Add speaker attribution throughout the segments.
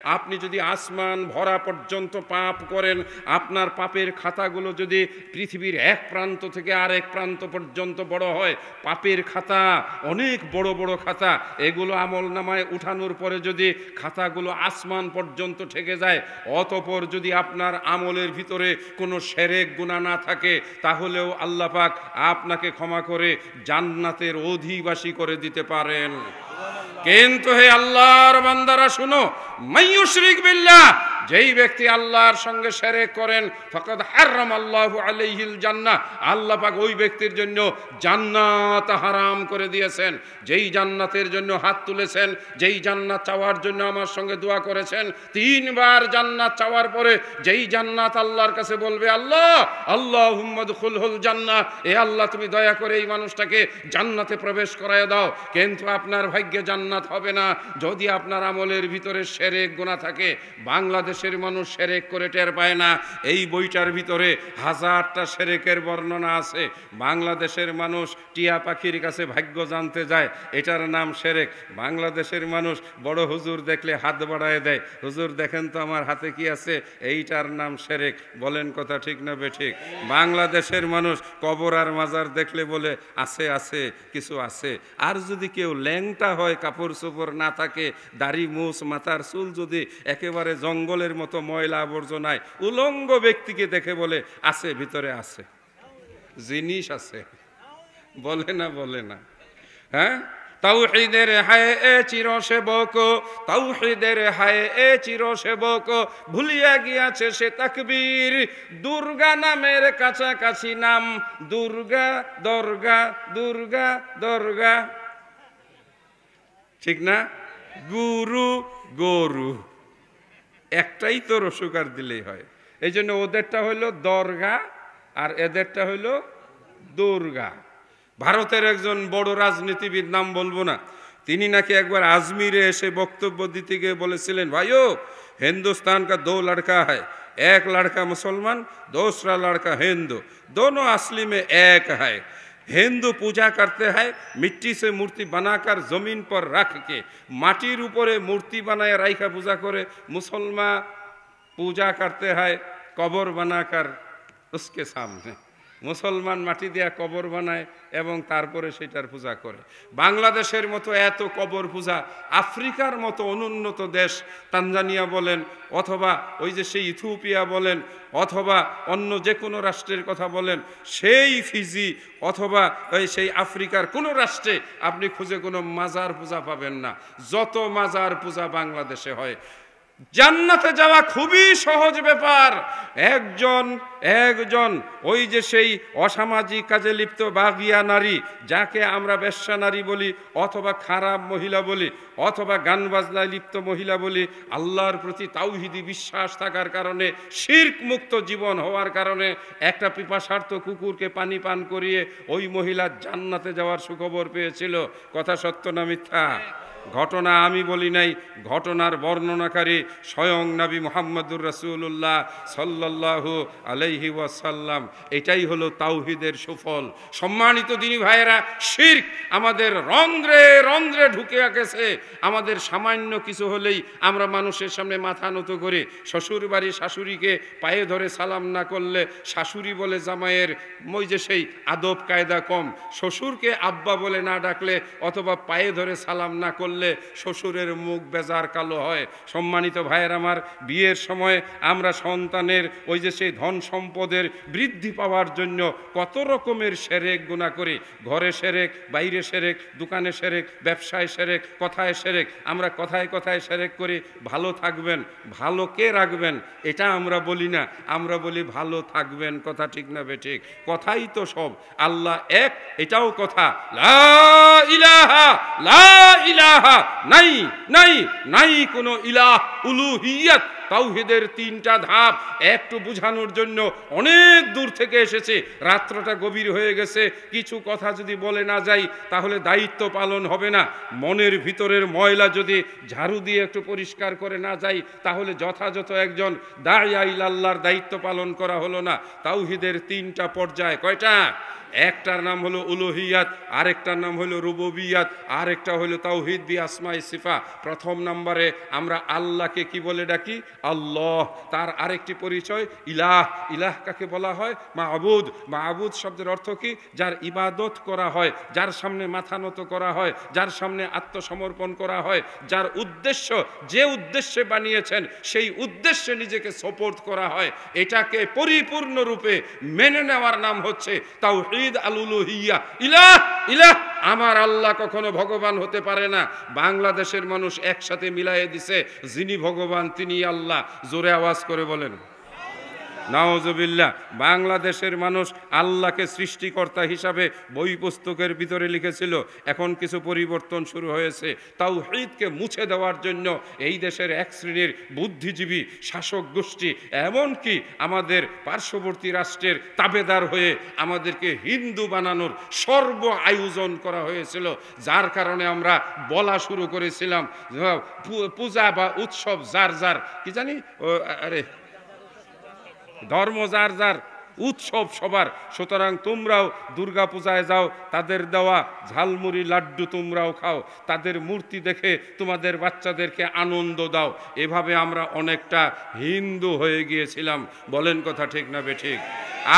Speaker 1: আপনি যদি আসমান ভরা পর্যন্ত পাপ করেন, আপনার পাপের খাতাগুলো যদি পৃথিবীর এক প্রান্ত থেকে আরেক প্রান্ত পর্যন্ত বড় হয়, পাপের খাতা অনেক বড় বড় খাতা, এগুলো আমলনামায় উঠানোর পরে যদি খাতাগুলো আসমান পর্যন্ত ঠেকে যায়, অতঃপর যদি আপনার আমলের ভিতরে কোনো শিরক গুনাহ না থাকে, তাহলেও আল্লাহ পাক আপনাকে ক্ষমা করে জান্নাতের অধিবাসী করে দিতে পারেন। কিন্তু হে আল্লাহর বান্দারা শুনো, মাইয়ুশরিক বিল্লাহ, যেই ব্যক্তি আল্লাহর সঙ্গে শিরক করেন, ফাকাদ হারামাল্লাহু আলাইহিল জান্নাহ, আল্লাহ পাক ওই ব্যক্তির জন্য জান্নাত হারাম করে দিয়েছেন। যেই জান্নাতের জন্য হাত তুলেছেন, যেই জান্নাত চাওয়ার জন্য আমার সঙ্গে দোয়া করেছেন, 3 বার জান্নাত চাওয়ার পরে যেই জান্নাত আল্লাহর কাছে বলবে, আল্লাহ আল্লাহুম্মা দুখুলহুল জান্নাহ, এ আল্লাহ তুমি দয়া করে এই মানুষটাকে জান্নাতে প্রবেশ করায় দাও। কিন্তু আপনার ভাগ্যে জান্নাত হবে না যদি আপনার আমলের ভিতরে শিরক গুনাহ থাকে। বাংলাদেশের মানুষ শিরক করে টের পায় না। এই বইটার ভিতরে 1000টা শিরকের বর্ণনা আছে। বাংলাদেশের মানুষ টিয়া পাখির কাছে ভাগ্য জানতে যায়, এটার নাম শিরক। বাংলাদেশের মানুষ বড় হুজুর দেখলে হাত বাড়ায় দেয়, হুজুর দেখেন তো আমার হাতে কি আছে, এইটার নাম শিরক। বলেন কথা ঠিক না বেঠিক? বাংলাদেশের মানুষ কবর আর মাজার দেখলে বলে আছে আছে কিছু আছে। আর যদি কেউ ল্যাংটা হয়, কাপড় চোপড় না থাকে, দাড়ি মুছ মাথার চুল যদি একেবারে জঙ্গলের মতো ময়লা আবর্জনায়, উলঙ্গ ব্যক্তিকে দেখে বলে আছে, ভিতরে আছে, জিনিস আছে। বলে না বলে না? হ্যাঁ, তাওহীদের হায় এ চিরসেবক, তাওহীদের হায় এ চিরসেবক, ভুলিয়া গিয়াছে সে তাকবীর। দুর্গা নামের কাছাকাছি নাম দুর্গা, দরগা, দুর্গা দরগা, ঠিক না? গুরু গরু, একটাই তো রসুকার দিলেই হয়। এই জন্য ওদেরটা হইল দরগা আর এদেরটা হইল দুর্গা। ভারতের একজন বড় রাজনীতিবিদ, নাম বলবো না, তিনি নাকি একবার আজমিরে এসে বক্তব্য দিতে গিয়ে বলেছিলেন, ভাইও हिंदुस्तान का 2 लड़का है, एक लड़का मुसलमान, दूसरा लड़का हिंदू, दोनों असली में एक है। हिंदू पूजा करते हैं मिट्टी से मूर्ति बनाकर जमीन पर रख के, माटिर ऊपरे मूर्ति बनाए राइखा पूजा करे। मुसलमान पूजा करते हैं कबर बनाकर उसके सामने, মুসলমান মাটি দিয়া কবর বানায় এবং তারপরে সেটার পূজা করে। বাংলাদেশের মতো এত কবর পূজা, আফ্রিকার মতো অনুন্নত দেশ তানজানিয়া বলেন, অথবা ওই যে সেই ইথিওপিয়া বলেন, অথবা অন্য যে কোনো রাষ্ট্রের কথা বলেন, সেই ফিজি অথবা ওই সেই আফ্রিকার কোনো রাষ্ট্রে আপনি খুঁজে কোনো মাজার পূজা পাবেন না। যত মাজার পূজা বাংলাদেশে হয়। জান্নাতে যাওয়া খুবই সহজ ব্যাপার। একজন ওই যে সেই অসামাজিক কাজে লিপ্ত বাগিয়া নারী, যাকে আমরা বেশ্যা নারী বলি, অথবা খারাপ মহিলা বলি, অথবা গান বাজনায় লিপ্ত মহিলা বলি, আল্লাহর প্রতি তাওহীদি বিশ্বাস থাকার কারণে, শিরক মুক্ত জীবন হওয়ার কারণে একটা পিপাসার্ত কুকুরকে পানি পান করিয়ে ওই মহিলা জান্নাতে যাওয়ার সুখবর পেয়েছিল। কথা সত্য না মিথ্যা? ঘটনা আমি বলি নাই, ঘটনার বর্ণনাকারী স্বয়ং নবী মুহাম্মদুর রাসূলুল্লাহ সাল্লাল্লাহু আলাইহি ওয়াসাল্লাম। এটাই হলো তাওহীদের সুফল। সম্মানিত দিনী ভাইয়েরা, শিরক আমাদের রন্ধ্রে রন্ধ্রে ঢুকে গেছে। আমাদের সামান্য কিছু হলেই আমরা মানুষের সামনে মাথা নত করি। শ্বশুর বাড়ি শাশুড়িকে পায়ে ধরে সালাম না করলে শাশুড়ি বলে জামাইয়ের ওই যে সেই আদব কায়দা কম। শ্বশুরকে আব্বা বলে না ডাকলে অথবা পায়ে ধরে সালাম না করলে শ্বশুরের মুখ বেজার কালো হয়। সম্মানিত ভাইয়ের আমার, বিয়ের সময় আমরা সন্তানের ওই যে সেই ধন সম্পদের বৃদ্ধি পাওয়ার জন্য কত রকমের শিরক গুনাহ করি। ঘরে শিরক, বাইরে শিরক, দোকানে শিরক, ব্যবসায় শিরক, কথায় শিরক। আমরা কথায় কথায় শিরক করি। ভালো থাকবেন, ভালো কে রাখবেন এটা আমরা বলি না, আমরা বলি ভালো থাকবেন। কথা ঠিক না বেঠিক? কথাই তো সব। আল্লাহ এক, এটাও কথা। লা ইলাহা, লা ইলাহা, নাই নাই নাই কোনো ইলাহ, উলুহিয়ত তাওহীদের 3টা ধাপ একটু বোঝানোর জন্য অনেক দূর থেকে এসেছে। রাত্রটা গভীর হয়ে গেছে, কিছু কথা যদি বলে না যাই তাহলে দায়িত্ব পালন হবে না। মনের ভিতরের ময়লা যদি ঝাড়ু দিয়ে একটু পরিষ্কার করে না যাই তাহলে যথাযথ একজন দাঈয়া ইলাল্লাহর দায়িত্ব পালন করা হলো না। তাওহীদের 3টা পর্যায়, কয়টা? একটার নাম হলো উলুহিয়াত, আরেকটার নাম হলো রুবুবিয়াত, আরেকটা হলো তাওহীদ বি আসমাই সিফা। প্রথম নম্বরে আমরা আল্লাহকে কি বলে ডাকি? আল্লাহ। তার আরেকটি পরিচয় ইলাহ। ইলাহ কাকে বলা হয়? মাবুদ। মাবুদ শব্দের অর্থ কি? যার ইবাদত করা হয়, যার সামনে মাথা নত করা হয়, যার সামনে আত্মসমর্পণ করা হয়, যার উদ্দেশ্য, যে উদ্দেশ্যে বানিয়েছেন সেই উদ্দেশ্যে নিজেকে সোপর্দ করা হয়, এটাকে পরিপূর্ণরূপে মেনে নেওয়ার নাম হচ্ছে তাওহীদ আল উলুহিয়া। ইলাহ, ইলাহ, আমার আল্লাহ কখনো ভগবান হতে পারে না। বাংলাদেশের মানুষ একসাথে মিলাইয়ে দিছে, যিনি ভগবান তিনি আল্লাহ। জোরে আওয়াজ করে বলেন নাউজুবিল্লাহ। বাংলাদেশের মানুষ আল্লাহকে সৃষ্টিকর্তা হিসাবে বই পুস্তকের ভিতরে লিখেছিল, এখন কিছু পরিবর্তন শুরু হয়েছে। তাওহীদকে মুছে দেওয়ার জন্য এই দেশের এক শ্রেণীর বুদ্ধিজীবী শাসক গোষ্ঠী, এমনকি আমাদের পার্শ্ববর্তী রাষ্ট্রের তাবেদার হয়ে আমাদেরকে হিন্দু বানানোর সর্ব আয়োজন করা হয়েছিল, যার কারণে আমরা বলা শুরু করেছিলাম পূজা বা উৎসব যার যার কি জানি আরে ধর্ম যার যার, উৎসব সবার। সুতরাং তোমরাও দুর্গা পূজায় যাও, তাদের দেওয়া ঝালমুড়ি লাড্ডু তোমরাও খাও, তাদের মূর্তি দেখে তোমাদের বাচ্চাদেরকে আনন্দ দাও। এভাবে আমরা অনেকটা হিন্দু হয়ে গিয়েছিলাম। বলেন কথা ঠিক না বেঠিক?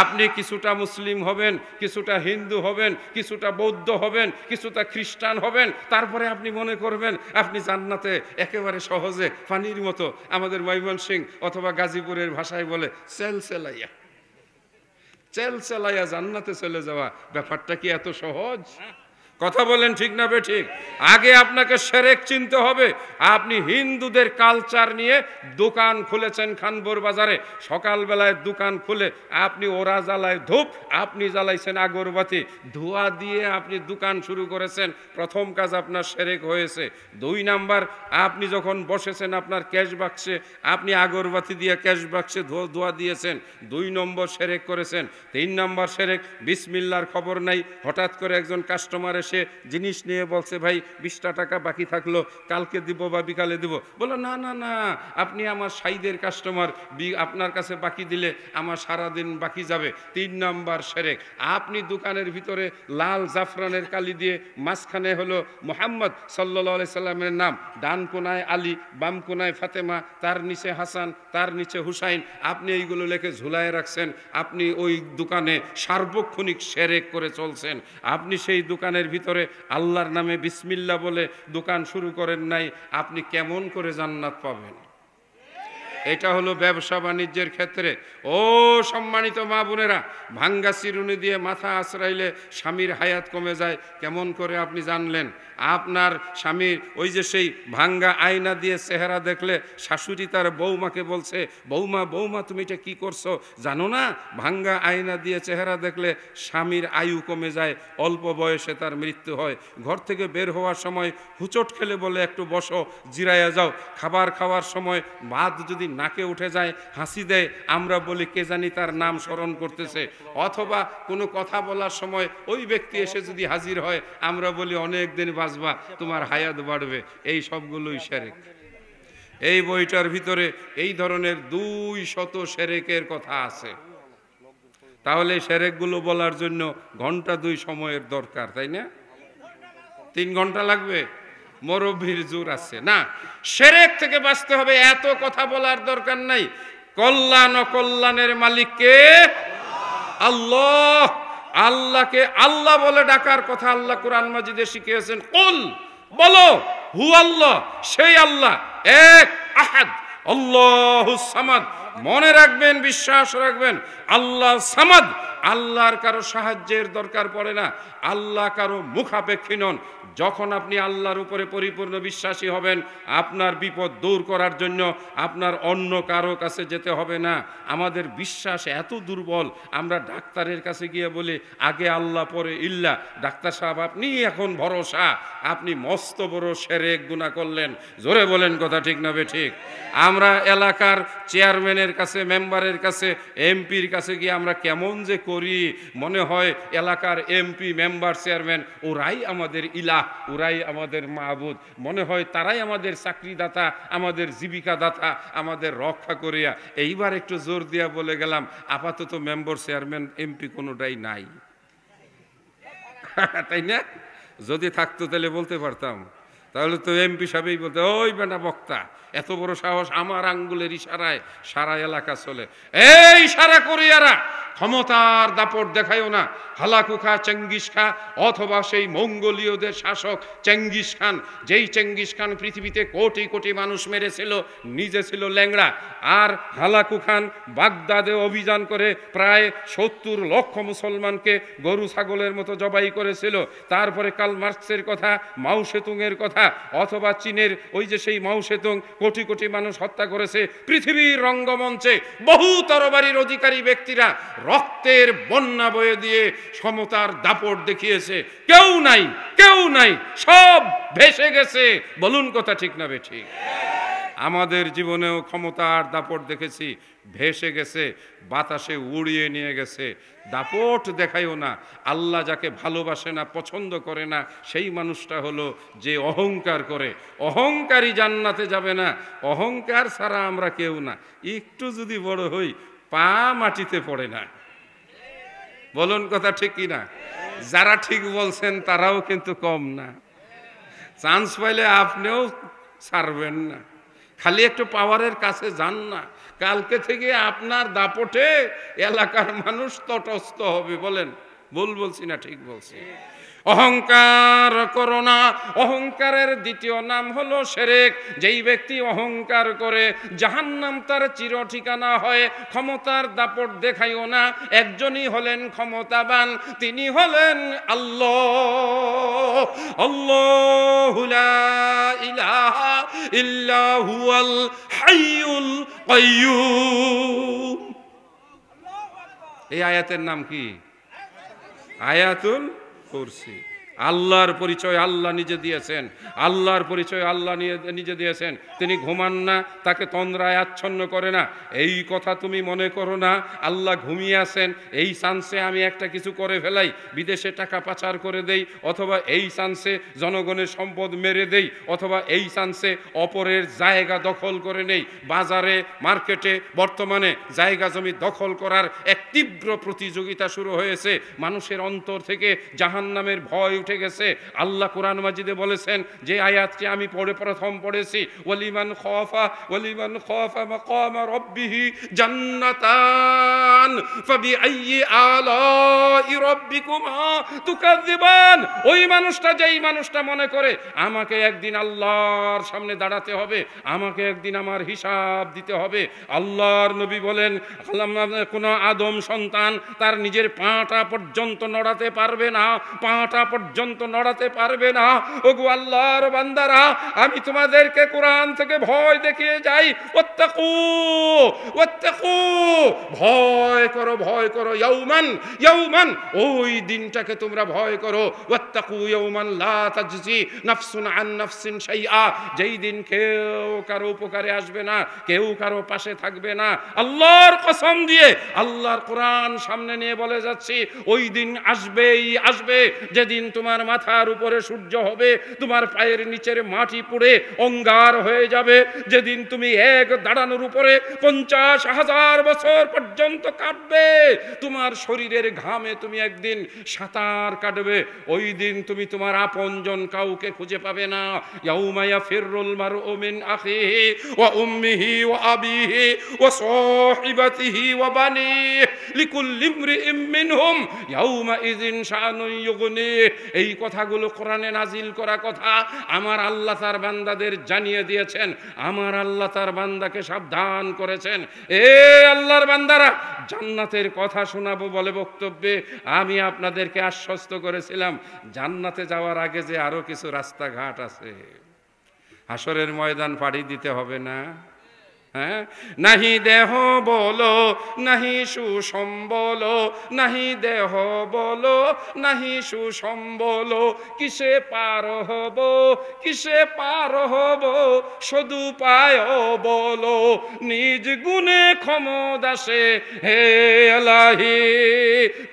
Speaker 1: আপনি কিছুটা মুসলিম হবেন, কিছুটা হিন্দু হবেন, কিছুটা বৌদ্ধ হবেন, কিছুটা খ্রিস্টান হবেন, তারপরে আপনি মনে করবেন আপনি জান্নাতে একেবারে সহজে পানির মতো। আমাদের ময়মনসিংহ অথবা গাজীপুরের ভাষায় বলে সেলসেলাইয়া, চেলচেলাইয়া জান্নাতে চলে যাওয়া। ব্যাপারটা কি এত সহজ? কথা বলেন ঠিক না বেঠিক? আগে আপনাকে শিরক চিনতে হবে। আপনি হিন্দুদের কালচার নিয়ে দোকান খুলেছেন খানপুর বাজারে, সকালবেলায় দোকান খুলে আপনি ওরা জ্বালায় ধূপ, আপনি জ্বালাইছেন আগরবাতি, ধোঁয়া দিয়ে আপনি দোকান শুরু করেছেন। প্রথম কাজ আপনার শিরক হয়েছে। 2 নাম্বার, আপনি যখন বসেছেন আপনার ক্যাশ বাক্সে, আপনি আগরবাতি দিয়ে ক্যাশ বাক্সে ধোঁয়া দিয়েছেন, 2 নম্বর শিরক করেছেন। 3 নম্বর শিরক, বিসমিল্লাহর খবর নাই, হঠাৎ করে একজন কাস্টমার সে জিনিস নিয়ে বলছে ভাই 20টা টাকা বাকি থাকলো, কালকে দিব বা বিকালে দিব। বলো না না না, আপনি আমার সাইদের কাস্টমার, আপনার কাছে বাকি দিলে আমার সারাদিন বাকি যাবে। 3 নাম্বার শিরক, আপনি দোকানের ভিতরে লাল জাফরানের কালি দিয়ে মাঝখানে হলো মুহাম্মদ সাল্লাল্লাহু আলাইহি সাল্লামের নাম, ডান কোনায় আলী, বাম কোনায় ফাতেমা, তার নিচে হাসান, তার নিচে হুসাইন, আপনি এইগুলো লিখে ঝুলায় রাখছেন। আপনি ওই দোকানে সার্বক্ষণিক শিরক করে চলছেন। আপনি সেই দোকানের ভিতরে আল্লাহর নামে বিসমিল্লাহ বলে দোকান শুরু করেন নাই, আপনি কেমন করে জান্নাত পাবেন? এটা হলো ব্যবসা বাণিজ্যের ক্ষেত্রে। ও সম্মানিত মা বোনেরা, ভাঙ্গা চিরুনি দিয়ে মাথা আঁচড়াইলে স্বামীর হায়াত কমে যায়, কেমন করে আপনি জানলেন? আপনার স্বামীর ওই যে সেই ভাঙ্গা আয়না দিয়ে চেহারা দেখলে শাশুড়ি তার বৌমাকে বলছে, বৌমা বৌমা তুমি এটা কি করছো জানো না? ভাঙ্গা আয়না দিয়ে চেহারা দেখলে স্বামীর আয়ু কমে যায়, অল্প বয়সে তার মৃত্যু হয়। ঘর থেকে বের হওয়ার সময় হুচট খেলে বলে একটু বসো, জিরাইয়া যাও। খাবার খাওয়ার সময় ভাত যদি নাকে উঠে যায়, হাসি দেয়, আমরা বলি কে জানি তার নাম স্মরণ করতেছে। অথবা কোনো কথা বলার সময় ওই ব্যক্তি এসে যদি হাজির হয়, আমরা বলি অনেক দিন বাঁচবা, তোমার হায়াত বাড়বে। এই সবগুলোই শিরক। এই বইটার ভিতরে এই ধরনের 200 শিরকের কথা আছে। তাহলে শিরকগুলো বলার জন্য ঘন্টা 2 সময়ের দরকার, তাই না? 3 ঘন্টা লাগবে? মুরব্বির জোর আছে না। শিরক থেকে বাঁচতে হবে, এত কথা বলার দরকার নাই। কল্যাণ ও কল্যাণের মালিক কে? আল্লাহ। আল্লাহকে আল্লাহ বলে ডাকার কথা আল্লাহ কোরআন মাজিদে শিখিয়েছেন। কুল, বলো, হু আল্লাহ, সেই আল্লাহ এক, আহাদ, আল্লাহুস সামাদ। মনে রাখবেন, বিশ্বাস রাখবেন, আল্লাহ সামাদ, আল্লাহর কারো সাহায্যের দরকার পড়ে না, আল্লাহ কারো মুখাপেক্ষী নন। যখন আপনি আল্লাহর উপরে পরিপূর্ণ বিশ্বাসী হবেন, আপনার বিপদ দূর করার জন্য আপনার অন্য কারো কাছে যেতে হবে না। আমাদের বিশ্বাস এত দুর্বল, আমরা ডাক্তারের কাছে গিয়ে বলি আগে আল্লাহ পরে ইল্লাহ। ডাক্তার সাহেব আপনি এখন ভরসা, আপনি মস্ত বড় শিরক গুনাহ করলেন। জোরে বলেন কথা ঠিক না বেঠিক? আমরা এলাকার চেয়ারম্যানের কাছে, মেম্বারের কাছে, এমপির কাছে গিয়ে আমরা কেমন যে করি, মনে হয় এলাকার এমপি, মেম্বার, চেয়ারম্যান ওরাই আমাদের ইলাহ, ওরাই আমাদের মাবুদ, মনে হয় তারাই আমাদের চাকরিদাতা, আমাদের জীবিকাদাতা, আমাদের রক্ষা করিয়া। এইবার একটু জোর দিয়া বলে গেলাম আপাতত মেম্বার, চেয়ারম্যান, এমপি কোনোটাই নাই। তাই না? যদি থাকতো তাহলে বলতে পারতাম, তাহলে তো এমপি সাহেবই বলতে ওই বেটা বক্তা, এত বড় সাহস, আমার আঙ্গুলের ইশারায় সারা এলাকা চলে। এই ইশারা করিয়ারা ক্ষমতার দাপট দেখায়ও না। হালাকু খা, চেঙ্গিস খা, অথবা সেই মঙ্গোলীয়দের শাসক চেঙ্গিস খান, যেই চেঙ্গিস খান পৃথিবীতে কোটি কোটি মানুষ মেরেছিল, নিজে ছিল ল্যাংড়া। আর হালাকু খান বাগদাদে অভিযান করে প্রায় ৭০ লক্ষ মুসলমানকে গরু ছাগলের মতো জবাই করেছিল। তারপরে কার্ল মার্কসের কথা, মাও সেতুংয়ের কথা, অথবা চীনের ওই যে সেই মাও সেতুং কোটি কোটি মানুষ হত্যা করেছে। পৃথিবীর রঙ্গমঞ্চে বহু তরবারির অধিকারী ব্যক্তিরা রক্তের বন্যা বয়ে দিয়ে সমতার দাপট দেখিয়েছে। কেউ নাই, কেউ নাই, সব ভেসে গেছে। বলুন কথা ঠিক না বেঠিক? আমাদের জীবনেও ক্ষমতার দাপট দেখেছি, ভেসে গেছে, বাতাসে উড়িয়ে নিয়ে গেছে। দাপট দেখাইও না। আল্লাহ যাকে ভালোবাসে না, পছন্দ করে না, সেই মানুষটা হলো যে অহংকার করে। অহংকারী জান্নাতে যাবে না। অহংকার ছাড়া আমরা কেউ না। একটু যদি বড় হই, পা মাটিতে পড়ে না। বলুন কথা ঠিক কি না? যারা ঠিক বলছেন তারাও কিন্তু কম না। চান্স পাইলে আপনিও ছাড়বেন না। খালি একটু পাওয়ারের কাছে যান না, কালকে থেকে আপনার দাপটে এলাকার মানুষ তটস্থ হবে। বলেন ভুল বলছি না ঠিক বলছি? অহংকার করো না। অহংকারের দ্বিতীয় নাম হলো শিরক। যেই ব্যক্তি অহংকার করে জাহান্নাম তার চির ঠিকানা হয়। ক্ষমতার দাপট দেখাইও না। একজনই হলেন ক্ষমতাবান, তিনি হলেন আল্লাহ। আল্লাহু লা ইলাহা ইল্লা হুয়াল হাইয়ুল কাইয়্যুম। এই আয়াতের নাম কি? আয়াতুল কুরসি। আল্লাহর পরিচয় আল্লাহ নিজে দিয়েছেন। আল্লাহর পরিচয় আল্লাহ নিজে দিয়েছেন। তিনি ঘুমান না, তাকে তন্দ্রায় আচ্ছন্ন করে না। এই কথা তুমি মনে করো না আল্লাহ ঘুমিয়ে আছেন, এই চান্সে আমি একটা কিছু করে ফেলাই, বিদেশে টাকা পাচার করে দেই, অথবা এই চান্সে জনগণের সম্পদ মেরে দেই, অথবা এই চান্সে অপরের জায়গা দখল করে নেই। বাজারে, মার্কেটে বর্তমানে জায়গা জমি দখল করার এক তীব্র প্রতিযোগিতা শুরু হয়েছে। মানুষের অন্তর থেকে জাহান্নামের ভয় উঠে গেছে। আল্লাহ কোরআন মাজিদে বলেছেন, যে আয়াতটি আমি প্রথম পড়েছি, ওয়ালিমান খাফা মাকাম রাব্বিহি জান্নাতান ফাবিআইয়ি আলাই রাব্বিকুমা তুকাযিবান। ওই মানুষটা, যেই মানুষটা মনে করে আমাকে একদিন আল্লাহর সামনে দাঁড়াতে হবে, আমাকে একদিন আমার হিসাব দিতে হবে। আল্লাহর নবী বলেন, কোন আদম সন্তান তার নিজের পাটা পর্যন্ত নড়াতে পারবে না, পাটা পর্যন্ত নড়াতে পারবে না। ওগো আল্লাহর বান্দারা, আমি তোমাদেরকে কোরআন থেকে ভয় দেখিয়ে যাই। ওয়াত্তাকু ওয়াত্তাকু, ভয় করো, ভয় করো। ইয়াউমান ইয়াউমান, ওই দিনটাকে তোমরা ভয় করো। ওয়াত্তাকু ইয়াউমান লা তাজজি নাফসুন আন নাফসিন শাইআ, যেই দিন কেউ কারো উপকারে আসবে না, কেউ কারো পাশে থাকবে না। আল্লাহর কসম দিয়ে আল্লাহর কোরআন সামনে নিয়ে বলে যাচ্ছি, ওই দিন আসবেই আসবে, যেদিন তোমার মাথার উপরে সূর্য হবে, তোমার পায়ের নিচের মাটি পুড়ে অঙ্গার হয়ে যাবে, যেদিন তুমি এক দাঁড়ানোর উপরে 50,000 বছর পর্যন্ত কাটবে, তোমার শরীরের ঘামে তুমি একদিন সাঁতার কাটবে। ওই দিন তুমি তোমার আপনজন কাউকে খুঁজে পাবে না। ইয়াউমা ইয়াফিরুল মারউ মিন আখিহি ওয়া উম্মিহি ওয়া আবিহি ওয়া সাহিবাতিহি ওয়া বানিহি লিকুল্লি ইমরিইম মিনহুম ইয়াউমা ইযিন শাআনুন ইউগনিহি। এই কথাগুলো কোরআনে নাজিল করা কথা। আমার আল্লাহ তার বান্দাদের জানিয়ে দিয়েছেন, আমার আল্লাহ তার বান্দাকে সাবধান করেছেন, এ আল্লাহর বান্দারা জান্নাতের কথা শোনাবো বলে বক্তব্যে আমি আপনাদেরকে আশ্বস্ত করেছিলাম জান্নাতে যাওয়ার আগে যে আরো কিছু রাস্তাঘাট আছে। হাসরের ময়দান পাড়ি দিতে হবে না? হ্যাঁ, নাহি দেহ বলো নাহি সুসম্বল, নাহি দেহ বলো নাহি সুসম্বল, কিসে পার হব কিসে পার হব, সদুপায় বলো নিজ গুণে ক্ষমদাসে হে এলাহি।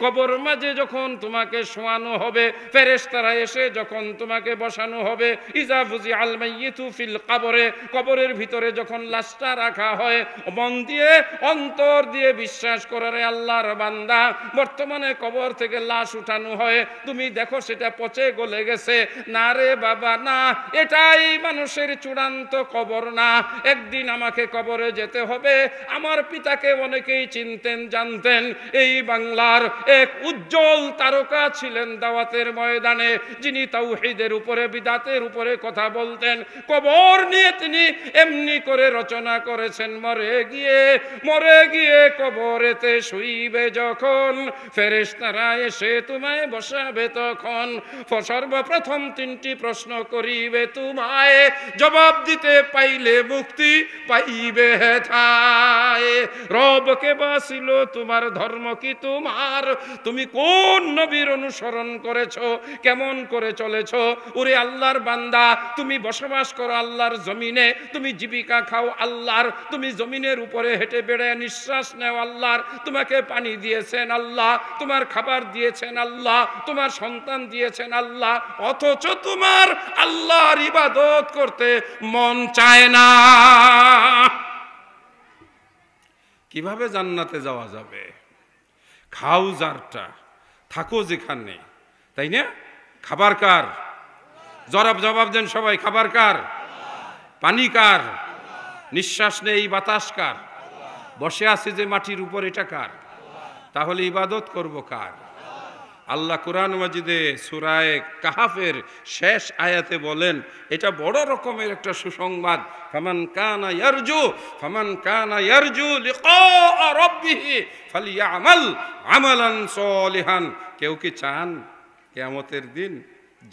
Speaker 1: কবর মাঝে যখন তোমাকে শোয়ানো হবে, ফেরেশতারা এসে যখন তোমাকে বসানো হবে, ইজা ফুজি আল মাইয়িতু ফিল কবরে, কবরের ভিতরে যখন লাশটা রাখা হয়, মন দিয়ে অন্তর দিয়ে বিশ্বাস করে রে আল্লাহর বান্দা, বর্তমানে কবর থেকে লাশ উঠানো হয়, তুমি দেখো সেটা পচে গলে গেছে, না রে বাবা না, এটাই মানুষের চূড়ান্ত কবর না, একদিন আমাকে কবরে যেতে হবে। আমার পিতাকে অনেকেই চিনতেন জানতেন, এই বাংলার এক উজ্জ্বল তারকা ছিলেন দাওয়াতের ময়দানে, যিনি তাওহীদের উপরে বিদাতের উপরে কথা বলতেন। কবর নিয়ে তিনি এমনি করে রচনা করেছেন, মরে গিয়ে কবরেতে শুইবে যখন, ফেরেশতারা এসে তোমায় বসাবে তখন, সর্বপ্রথম তিনটি প্রশ্ন করিবে তোমায়, জবাব দিতে পাইলে মুক্তি পাইবে হেথায়। রবকে বাসিল তোমার, ধর্ম কি তোমার, তুমি কোন নবীর অনুসরণ করেছো, কেমন করে চলেছো। ওরে আল্লাহর বান্দা, তুমি বসবাস করো আল্লাহর জমিনে, তুমি জীবিকা খাও আল্লাহর, তুমি জমিনের উপরে হেঁটে বেড়ে নিঃশ্বাস নেও আল্লাহর, তোমাকে পানি দিয়েছেন আল্লাহ, তোমার খাবার দিয়েছেন আল্লাহ, তোমার সন্তান দিয়েছেন আল্লাহ, অথচ তোমার আল্লাহর ইবাদত করতে মন চায় না। কিভাবে জান্নাতে যাওয়া যাবে? খাও যারটা, থাকো যেখানে, তাই না? খাবার কার? জবাব দেন সবাই, খাবার কার? পানি কার? নিঃশ্বাস নেই বাতাস কার? বসে আছে যে মাটির উপর, এটা কার? তাহলে ইবাদত করব কার? আল্লাহ কুরআন মাজিদে সূরা কাহাফের শেষ আয়াতে বলেন, এটা বড় রকমের একটা সুসংবাদ, ফামান কানা ইয়ারজু লিকা রাব্বিহি ফালইআমাল আমালান সলিহান। কেউ কি চান কিয়ামতের দিন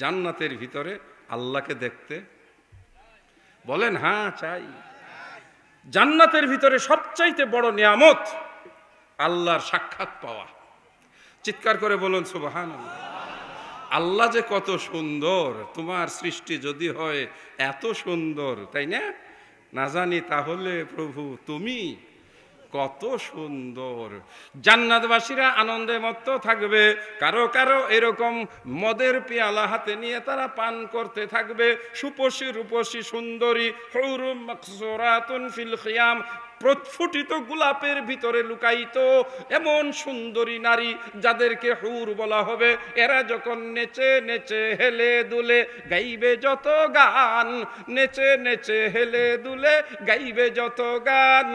Speaker 1: জান্নাতের ভিতরে আল্লাহকে দেখতে? বলেন হ্যাঁ চাই। জান্নাতের ভিতরে সবচাইতে বড় নিয়ামত আল্লাহর সাক্ষাৎ পাওয়া। চিৎকার করে বলুন সুবহানাল্লাহ। আল্লাহ যে কত সুন্দর, তোমার সৃষ্টি যদি হয় এত সুন্দর, তাই না? না জানি তাহলে প্রভু তুমি কত সুন্দর। জান্নাতবাসীরা আনন্দে মত্ত থাকবে, কারো কারো এরকম মদের পেয়ালা হাতে নিয়ে তারা পান করতে থাকবে। সুপসী রূপসী সুন্দরী হুরুম মাকসুরাতুন ফিল খিয়াম, প্রস্ফুটিত গোলাপের ভিতরে লুকায়িত এমন সুন্দরী নারী যাদেরকে হুর বলা হবে, এরা যখন নেচে নেচে হেলে দুলে গাইবে যত গান, নেচে নেচে হেলে দুলে গাইবে যত গান,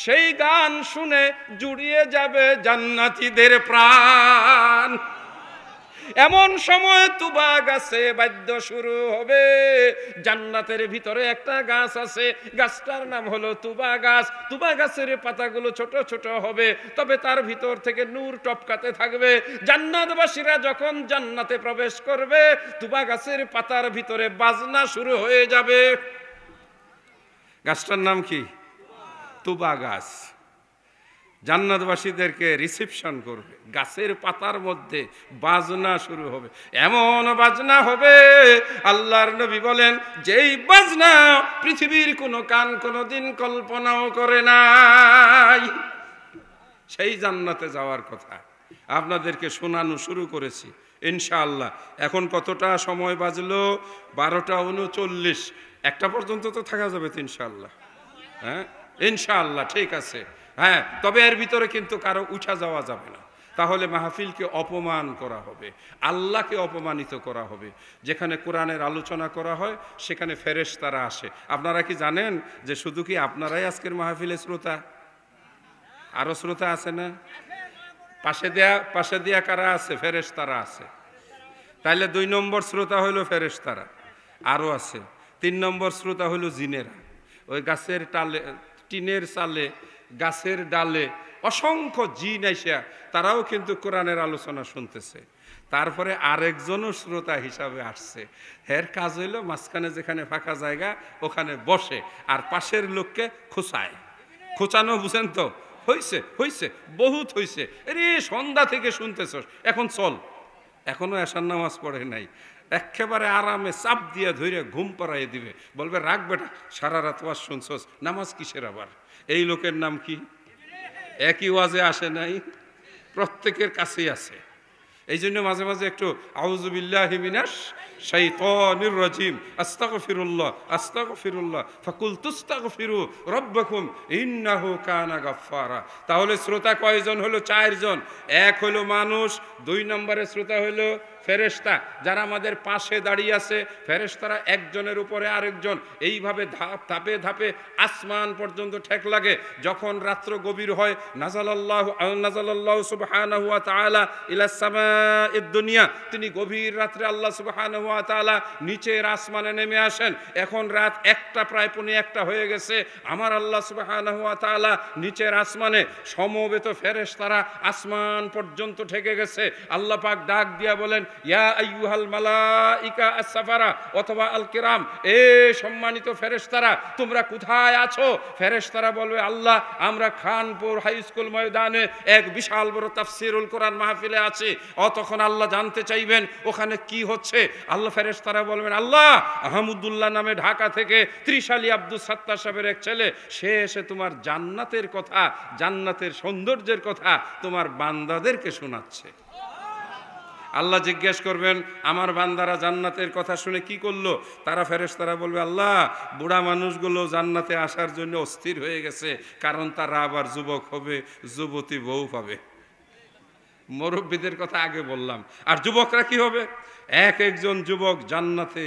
Speaker 1: সেই গান শুনে জুড়িয়ে যাবে জান্নাতীদের প্রাণ। এমন সময় তুবা গাছে বাদ্য শুরু হবে। জান্নাতের ভিতরে একটা গাছ আছে, গাছটার নাম হলো তুবা গাছ। তুবা গাছের পাতাগুলো ছোট ছোট হবে, তবে তার ভিতর থেকে নূর টপকাতে থাকবে। জান্নাতবাসীরা যখন জান্নাতে প্রবেশ করবে, তুবা গাছের পাতার ভিতরে বাজনা শুরু হয়ে যাবে। গাছটার নাম কি? তুবা গাছ। জান্নাতবাসীদেরকে রিসেপশন করবে, গাছের পাতার মধ্যে বাজনা শুরু হবে। এমন বাজনা হবে, আল্লাহর নবী বলেন, যেই বাজনা পৃথিবীর কোনো কান কোনোদিন কল্পনাও করে নাই। সেই জান্নাতে যাওয়ার কথা আপনাদেরকে শোনানো শুরু করেছি ইনশাআল্লাহ। এখন কতটা সময় বাজলো? 12:39। একটা পর্যন্ত তো থাকা যাবে তো ইনশাআল্লাহ। হ্যাঁ ইনশাআল্লাহ, ঠিক আছে। হ্যাঁ, তবে এর ভিতরে কিন্তু কারো উঠা যাওয়া যাবে না, তাহলে মাহফিলকে অপমান করা হবে, আল্লাহকে অপমানিত করা হবে। যেখানে কোরআনের আলোচনা করা হয় সেখানে ফেরেশতারা আসে। আপনারা কি জানেন যে শুধু কি আপনারাই আজকের মাহফিলের শ্রোতা? আরো শ্রোতা আছে না? পাশে দিয়া কারা আছে? ফেরেশতারা আছে। তাইলে 2 নম্বর শ্রোতা হইল ফেরেশতারা, আরও আছে 3 নম্বর শ্রোতা হইল জিনেরা। ওই গাছের টালে, টিনের চালে, গাছের ডালে অসংখ্য জিন আইসা তারাও কিন্তু কোরআনের আলোচনা শুনতেছে। তারপরে আরেকজনও শ্রোতা হিসাবে আসছে, এর কাজ হইল মাঝখানে যেখানে ফাঁকা জায়গা ওখানে বসে আর পাশের লোককে খোঁচায়। খোঁচানো বুঝেন তো? হইছে হইছে, বহুত হইছে, আরে সন্ধ্যা থেকে শুনতেছস, এখন চল। এখনো এশার নামাজ পড়ে নাই, একেবারে আরামে চাপ দিয়ে ধরে ঘুম পাড়াইয়ে দিবে, বলবে রাখ বেটা, সারা রাত ওয়াজ শুনছস, নামাজ কিসের আবার? এই লোকের নাম কি? একই ওয়াজে আসে নাই, প্রত্যেকের কাছেই আছে। এই জন্য মাঝে মাঝে একটু আউযু বিল্লাহি মিনাশ শাইতানির রাজিম, আস্তাগফিরুল্লাহ আস্তাগফিরুল্লাহ ফাকুল তুস্তাগফিরু রাব্বাকুম ইন্নাহু কানা গাফফারা। তাহলে শ্রোতা কয়জন হলো? 4 জন। এক হলো মানুষ, 2 নম্বরে শ্রোতা হলো ফেরেশতা যারা আমাদের পাশে দাঁড়িয়ে আছে। ফেরেশতারা একজনের উপরে আরেকজন, এইভাবে ধাপে ধাপে আসমান পর্যন্ত ঠেক লাগে। যখন রাত্র গভীর হয়, নাযালাল্লাহু সুবহানাহু ওয়া তাআলা ইলাস সামাঈদ দুনিয়া, তিনি গভীর রাত্রে আল্লাহ সুবহানাহু ওয়া তাআলা নিচের আসমানে নেমে আসেন। এখন রাত 1টা, প্রায় 1:45 হয়ে গেছে। আমার আল্লাহ সুবহানাহু ওয়া তাআলা নিচের আসমানে, সমবেত ফেরেশতারা আসমান পর্যন্ত ঠেকে গেছে। আল্লাহ পাক ডাক দিয়া বলেন, ইয়া আইয়ুহাল মালাইকা আসসাফারা অথবা আল কিরাম, এ সম্মানিত ফেরেশতারা তোমরা কোথায় আছো? ফেরেশতারা বলবে, আল্লাহ আমরা খানপুর হাই স্কুল ময়দানে এক বিশাল বড় তাফসীরুল কোরআন মাহফিলে আছি। তখন আল্লাহ জানতে চাইবেন ওখানে কি হচ্ছে। আল্লাহ ফেরেশতারা বলবেন, আল্লাহ আহমদুল্লাহ নামে ঢাকা থেকে 30 আলী আব্দুল সাত্তার সাহেবের এক ছেলে, সে এসে তোমার জান্নাতের কথা, জান্নাতের সৌন্দর্যের কথা তোমার বান্দাদেরকে শোনাচ্ছে। আল্লাহ জিজ্ঞেস করবেন, আমার বান্দারা জান্নাতের কথা শুনে কি করলো? তারা ফেরেশতারা বলবে, আল্লাহ বুড়া মানুষগুলো জান্নাতে আসার জন্য অস্থির হয়ে গেছে, কারণ তারা আবার যুবক হবে, যুবতী বউ পাবে। মুরব্বীদের কথা আগে বললাম। আর যুবকরা কি হবে? এক একজন যুবক জান্নাতে,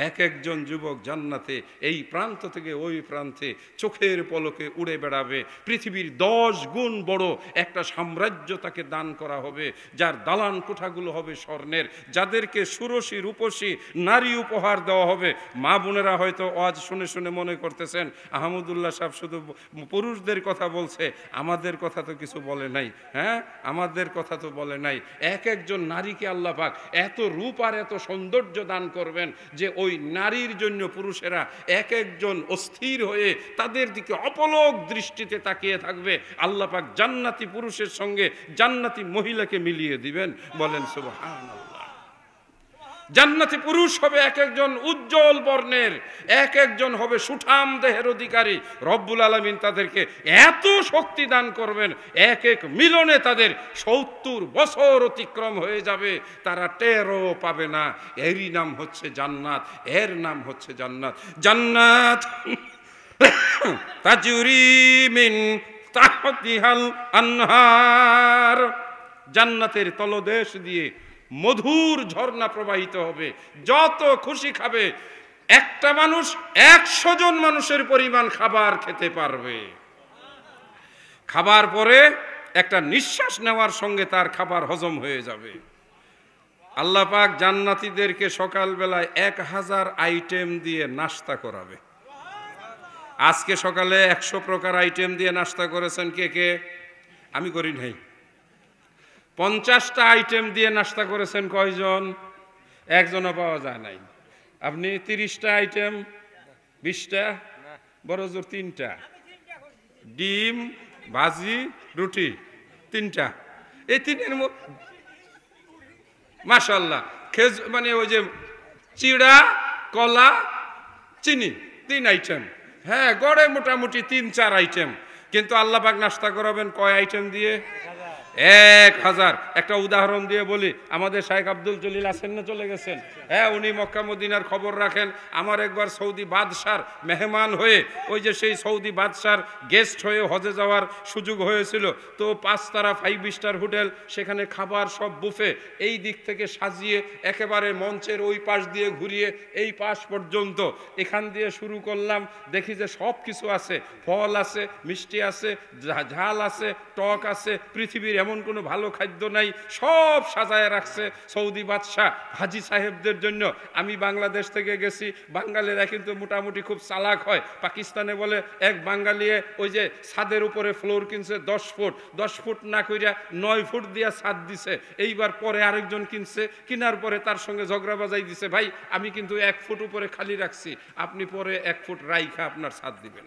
Speaker 1: এক একজন যুবক জান্নাতে, এই প্রান্ত থেকে ওই প্রান্তে চোখের পলকে উড়ে বেড়াবে। পৃথিবীর 10 গুণ বড় একটা সাম্রাজ্য তাকে দান করা হবে, যার দালান কোঠাগুলো হবে স্বর্ণের, যাদেরকে ষোড়শী রূপসী নারী উপহার দেওয়া হবে। মা বোনেরা হয়তো ওয়াজ শুনে শুনে মনে করতেছেন আহমদুল্লাহ সাহেব শুধু পুরুষদের কথা বলছে, আমাদের কথা তো কিছু বলে নাই। হ্যাঁ, আমাদের কথা তো বলে নাই। এক একজন নারীকে আল্লাহ পাক এত রূপ আর এত সৌন্দর্য দান করবেন যে ওই নারীর জন্য পুরুষেরা এক একজন অস্থির হয়ে তাদের দিকে অপলক দৃষ্টিতে তাকিয়ে থাকবে। আল্লাহ পাক জান্নাতি পুরুষের সঙ্গে জান্নাতি মহিলাকে মিলিয়ে দিবেন। বলেন সুবহানাল্লাহ। জান্নাতি পুরুষ হবে এক একজন উজ্জ্বল বর্ণের, এক একজন হবে সুঠাম দেহের অধিকারী। রব্বুল আলামিন তাদেরকে এত শক্তি দান করবেন, এক এক মিলনে তাদের 70 বছর অতিক্রম হয়ে যাবে, তারা টেরও পাবে না। এরই নাম হচ্ছে জান্নাত, এর নাম হচ্ছে জান্নাত। জান্নাত তাজরি মিন তাহতিহাল আনহার, জান্নাতের তলদেশ দিয়ে মধুর ঝর্ণা প্রবাহিত হবে, যত খুশি খাবে। একটা মানুষ 100 জন মানুষের পরিমাণ খাবার খেতে পারবে। খাবার পরে একটা নিঃশ্বাস নেওয়ার সঙ্গে তার খাবার হজম হয়ে যাবে। আল্লাহ পাক জান্নাতীদেরকে সকালবেলায় 1000 আইটেম দিয়ে নাস্তা করাবে। আজকে সকালে 100 প্রকার আইটেম দিয়ে নাস্তা করেছেন কে কে? আমি করি নাই। 50টা আইটেম দিয়ে নাস্তা করেছেন কয়জন? একজনও পাওয়া যায় নাই। আপনি 30টা আইটেম, 20টা, বড় জোর 3টা, ডিম ভাজি রুটি 3টা। এই 3-এর মাশাআল্লাহ, মানে ওই যে চিড়া কলা চিনি 3 আইটেম। হ্যাঁ, গড়ে মোটামুটি 3-4 আইটেম। কিন্তু আল্লাহ পাক নাস্তা করাবেন কয় আইটেম দিয়ে? 1000। একটা উদাহরণ দিয়ে বলি, আমাদের শাইখ আব্দুল জলিল আছেন না, চলে গেছেন। হ্যাঁ, উনি মক্কা মদিনার খবর রাখেন। আমার একবার সৌদি বাদশার মেহমান হয়ে, ওই যে সেই সৌদি বাদশার গেস্ট হয়ে হজে যাওয়ার সুযোগ হয়েছিল। তো 5 তারা 5 স্টার হোটেল, সেখানে খাবার সব বুফে, এই দিক থেকে সাজিয়ে একেবারে মঞ্চের ওই পাশ দিয়ে ঘুরিয়ে এই পাশ পর্যন্ত, এখান দিয়ে শুরু করলাম। দেখি যে সব কিছু আছে, ফল আছে, মিষ্টি আছে, ঝাল আছে, টক আছে, পৃথিবীর এমন কোনো ভালো খাদ্য নাই, সব সাজায় রাখছে সৌদি বাদশাহ হাজি সাহেবদের জন্য। আমি বাংলাদেশ থেকে গেছি, বাঙালিরা কিন্তু মোটামুটি খুব চালাক হয়। পাকিস্তানে বলে এক বাঙালি ওই যে ছাদের উপরে ফ্লোর কিনছে 10 ফুট, 10 ফুট না কইরা 9 ফুট দিয়া ছাদ দিছে। এইবার পরে আরেকজন কিনছে, কিনার পরে তার সঙ্গে ঝগড়া বাজাই দিছে, ভাই আমি কিন্তু 1 ফুট উপরে খালি রাখছি, আপনি পরে 1 ফুট রাইখা আপনার ছাদ দিবেন।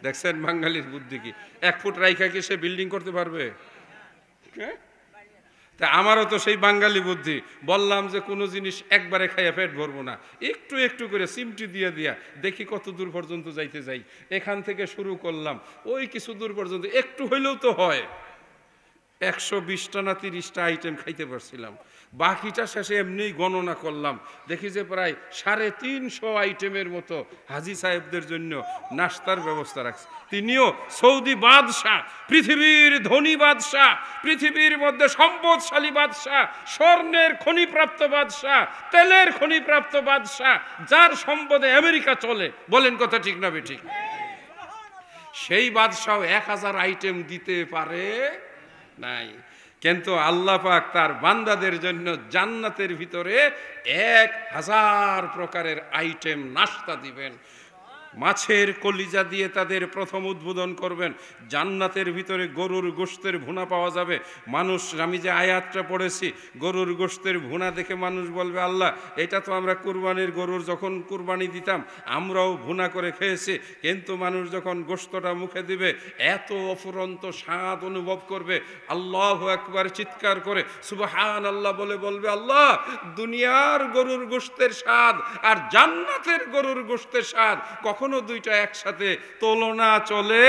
Speaker 1: দেখছেন বাঙালির বুদ্ধি কি? 1 ফুট রাইখা কি সে বিল্ডিং করতে পারবে? তা আমারও তো সেই বাঙালি বুদ্ধি, বললাম যে কোনো জিনিস একবারে খাইয়া পেট ভরবো না, একটু একটু করে সিমটি দিয়ে দিয়া দেখি কত দূর পর্যন্ত যাইতে যাই। এখান থেকে শুরু করলাম, ওই কিছু দূর পর্যন্ত একটু হইলেও তো হয় 120টা না 30টা আইটেম খাইতে পারছিলাম। বাকিটা শেষে এমনি গণনা করলাম, দেখি যে প্রায় 350 আইটেমের মতো হাজি সাহেবদের জন্য নাস্তার ব্যবস্থা রাখছে। তিনিও সৌদি বাদশাহ, পৃথিবীর ধনী বাদশাহ, পৃথিবীর মধ্যে সম্পদশালী বাদশাহ, স্বর্ণের খনিপ্রাপ্ত বাদশাহ, তেলের খনিপ্রাপ্ত বাদশাহ, যার সম্পদে আমেরিকা চলে। বলেন কথা ঠিক না বেঠিক? সেই বাদশাহ 1000 আইটেম দিতে পারে নাই, কিন্তু আল্লাহ পাক তার বান্দাদের জন্য জান্নাতের ভিতরে 1000 প্রকারের আইটেম নাস্তা দিবেন। মাছের কলিজা দিয়ে তাদের প্রথম উদ্বোধন করবেন। জান্নাতের ভিতরে গরুর গোশতের ভুনা পাওয়া যাবে। মানুষ, আমি যে আয়াতটা পড়েছি, গরুর গোশতের ভুনা দেখে মানুষ বলবে, আল্লাহ এটা তো আমরা কুরবানির গরুর যখন কুরবানি দিতাম আমরাও ভুনা করে খেয়েছি, কিন্তু মানুষ যখন গোশতটা মুখে দিবে এত অফুরন্ত স্বাদ অনুভব করবে, আল্লাহু আকবার চিৎকার করে সুবহানাল্লাহ বলে বলবে, আল্লাহ দুনিয়ার গরুর গোশতের স্বাদ আর জান্নাতের গরুর গোশতের স্বাদ কখনো দুইটা একসাথে তুলনা চলে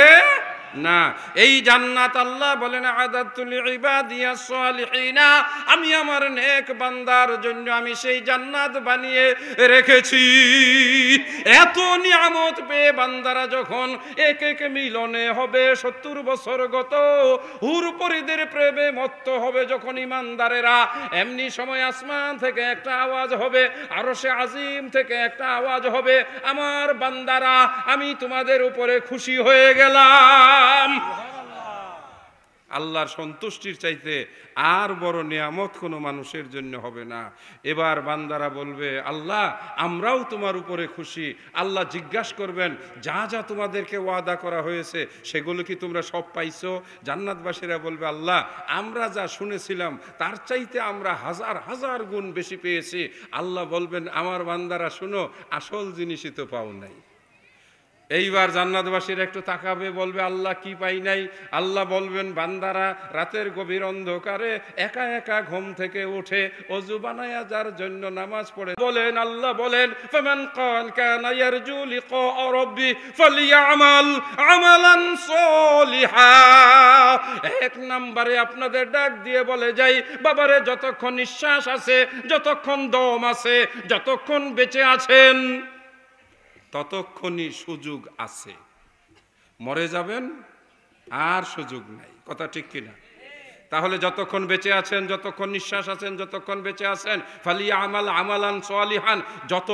Speaker 1: না। এই জান্নাত আল্লাহ বলেন আদাতুল ইবাদিয়াস সালিহিনা, আমি আমার নেক বান্দার জন্য আমি সেই জান্নাত বানিয়ে রেখেছি। এত নিয়ামত পেয়ে বান্দারা যখন এক এক মিলনে হবে 70 বছর গত, হুর পরিদের প্রেমে মত্ত হবে যখন ইমানদারেরা, এমনি সময় আসমান থেকে একটা আওয়াজ হবে, আরশে আজিম থেকে একটা আওয়াজ হবে, আমার বান্দারা আমি তোমাদের উপরে খুশি হয়ে গেলাম। আল্লাহর সন্তুষ্টির চাইতে আর বড় নিয়ামত কোনো মানুষের জন্য হবে না। এবার বান্দারা বলবে, আল্লাহ আমরাও তোমার উপরে খুশি। আল্লাহ জিজ্ঞাসা করবেন, যা যা তোমাদেরকে ওয়াদা করা হয়েছে সেগুলো কি তোমরা সব পাইছো? জান্নাতবাসীরা বলবে, আল্লাহ আমরা যা শুনেছিলাম তার চাইতে আমরা 1000 গুণ বেশি পেয়েছি। আল্লাহ বলবেন, আমার বান্দারা শুনো, আসল জিনিসই তো পাও নাই। এইবার জান্নাতবাসীরা একটু তাকাবে, বলবে আল্লাহ কি পাই নাই? আল্লাহ বলবেন, বান্দারা রাতের গভীর অন্ধকারে একা একা ঘুম থেকে উঠে ওযু বানায়া যার জন্য নামাজ পড়ে, বলেন আল্লাহ বলেন, ফামান কানা ইয়ারজু লিকা রাব্বি ফালইয়ামাল আমালান সলিহা। এক নম্বরে আপনাদের ডাক দিয়ে বলে যাই, বাবারে যতক্ষণ নিঃশ্বাস আছে, যতক্ষণ দম আছে, যতক্ষণ বেঁচে আছেন ততক্ষণই সুযোগ আছে। মরে যাবেন আর সুযোগ নাই। কথা ঠিক কিনা? তাহলে যতক্ষণ বেঁচে আছেন, যতক্ষণ নিঃশ্বাস আছেন, যতক্ষণ বেঁচে আছেন, ফালিয়া আমাল আমালান সালিহান, যত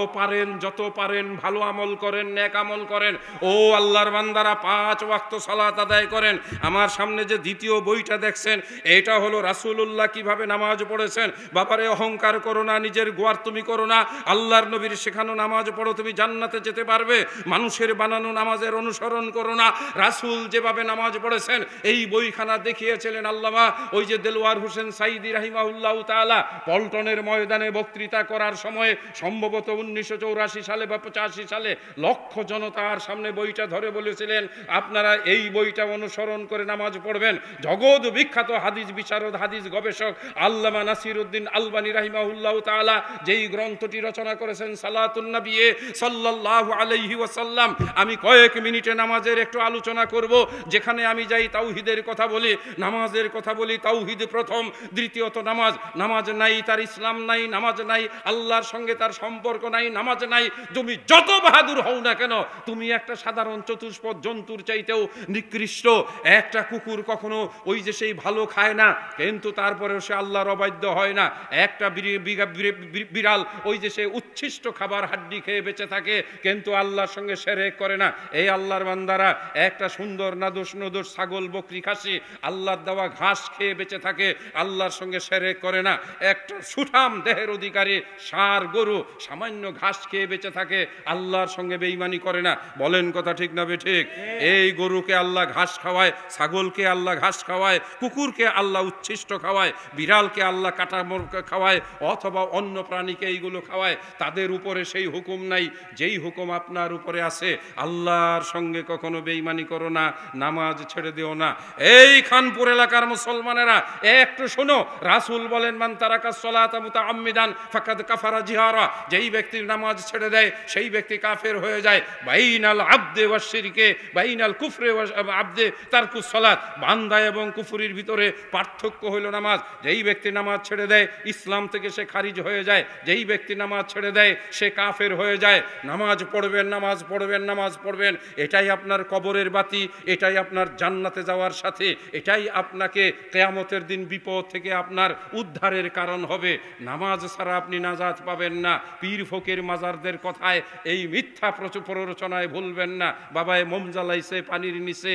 Speaker 1: পারেন ভালো আমল করেন, নেক আমল করেন। ও আল্লাহর বান্দারা 5 ওয়াক্ত সালাত আদায় করেন। আমার সামনে যে দ্বিতীয় বইটা দেখছেন, এটা হলো রাসূলুল্লাহ কিভাবে নামাজ পড়েছেন। বাবারে অহংকার করো না, নিজের গোয়ার তুমি করো না। আল্লাহর নবীর শেখানো নামাজ পড়ো, তুমি জান্নাতে যেতে পারবে। মানুষের বানানো নামাজের অনুসরণ করো না। রাসূল যেভাবে নামাজ পড়েছেন এই বইখানা দেখিয়েছিলেন আল্লামা ওই যে দেলওয়ার হোসেন সাইদি রাহিমাহুল্লাহ তাআলা পল্টনের ময়দানে বক্তৃতা করার সময় সম্ভবত 1984 সালে বা 85 সালে লক্ষ জনতার সামনে বইটা ধরে বলেছিলেন, আপনারা এই বইটা অনুসরণ করে নামাজ পড়বেন। জগৎ বিখ্যাত হাদিস বিশারদ, হাদিস গবেষক আল্লামা নাসিরউদ্দিন আলবানী রাহিমাহুল্লাহ তাআলা যেই গ্রন্থটি রচনা করেছেন সালাতুন নবী সাল্লাল্লাহু আলাইহি ওয়াসাল্লাম, আমি কয়েক মিনিটে নামাজের একটু আলোচনা করব। যেখানে আমি যাই তাওহীদের কথা বলি, নামাজের কথা বলি, বলি তাওহীদ প্রথম, দ্বিতীয়ত নামাজ। নামাজ নাই তার ইসলাম নাই, নামাজ নাই আল্লাহর সঙ্গে তার সম্পর্ক নাই, নামাজ নাই। তুমি যত বাহাদুর হও না কেন, তুমি একটা সাধারণ চতুষ্পদ জন্তুর চাইতেও নিকৃষ্ট। একটা কুকুর কখনো ওই যে সেই ভালো খায় না, কিন্তু তারপরেও সে আল্লাহর অবাধ্য হয় না। একটা বিড়াল ওই যে সে উচ্ছিষ্ট খাবার হাড্ডি খেয়ে বেঁচে থাকে, কিন্তু আল্লাহর সঙ্গে শিরক করে না। এই আল্লাহর বান্দারা একটা সুন্দর নাদোষ নদোষ ছাগল বকরি খাসি আল্লাহর দেওয়া ঘাস খেয়ে বেঁচে থাকে, আল্লাহর সঙ্গে শিরক করে না। একটা সুঠাম দেহের অধিকারী ষাঁড় গরু সামান্য ঘাস খেয়ে বেঁচে থাকে, আল্লাহর সঙ্গে বেঈমানি করে না। বলেন কথা ঠিক না বেঠিক? এই গরুকে আল্লাহ ঘাস খাওয়ায়, ছাগলকে আল্লাহ ঘাস খাওয়ায়, কুকুরকে আল্লাহ উচ্ছিষ্ট খাওয়ায়, বিড়ালকে আল্লাহ কাটামোর খাওয়ায়, অথবা অন্য প্রাণীকে এইগুলো খাওয়ায়। তাদের উপরে সেই হুকুম নাই যেই হুকুম আপনার উপরে আছে। আল্লাহর সঙ্গে কখনো বেঈমানি করো না, নামাজ ছেড়ে দিও না। এই খানপুর এলাকার মুসলমানেরা একটু শোনো, রাসূল বলেন মান তারাকাস সালাতা মুতাআম্মিদান ফাকাদ কাফারা জিহারা। যেই ব্যক্তির নামাজ ছেড়ে দেয় সেই ব্যক্তি কাফের হয়ে যায়। বাইনাল আবদে ওয়াশ শিরকে বাইনাল কুফরে ওয়াশ আবদে তারকুস সালাত। বান্দা এবং কুফরির ভিতরে পার্থক্য হলো নামাজ। যেই ব্যক্তি নামাজ ছেড়ে দেয় ইসলাম থেকে সে খারিজ হয়ে যায়, যেই ব্যক্তি নামাজ ছেড়ে দেয় সে কাফের হয়ে যায়। নামাজ পড়বেন, নামাজ পড়বেন, নামাজ পড়বেন, এটাই আপনার কবরের বাতি, এটাই আপনার জান্নাতে যাওয়ার সাথে, এটাই আপনাকে কিয়ামতের দিন বিপদ থেকে আপনার উদ্ধারের কারণ হবে। নামাজ ছাড়া আপনি নাজাত পাবেন না। পীর ফকির মাজারদের কথায় এই মিথ্যা প্ররোচনায় ভুলবেন না। বাবায় মোম জ্বালাইছে পানির নিচে,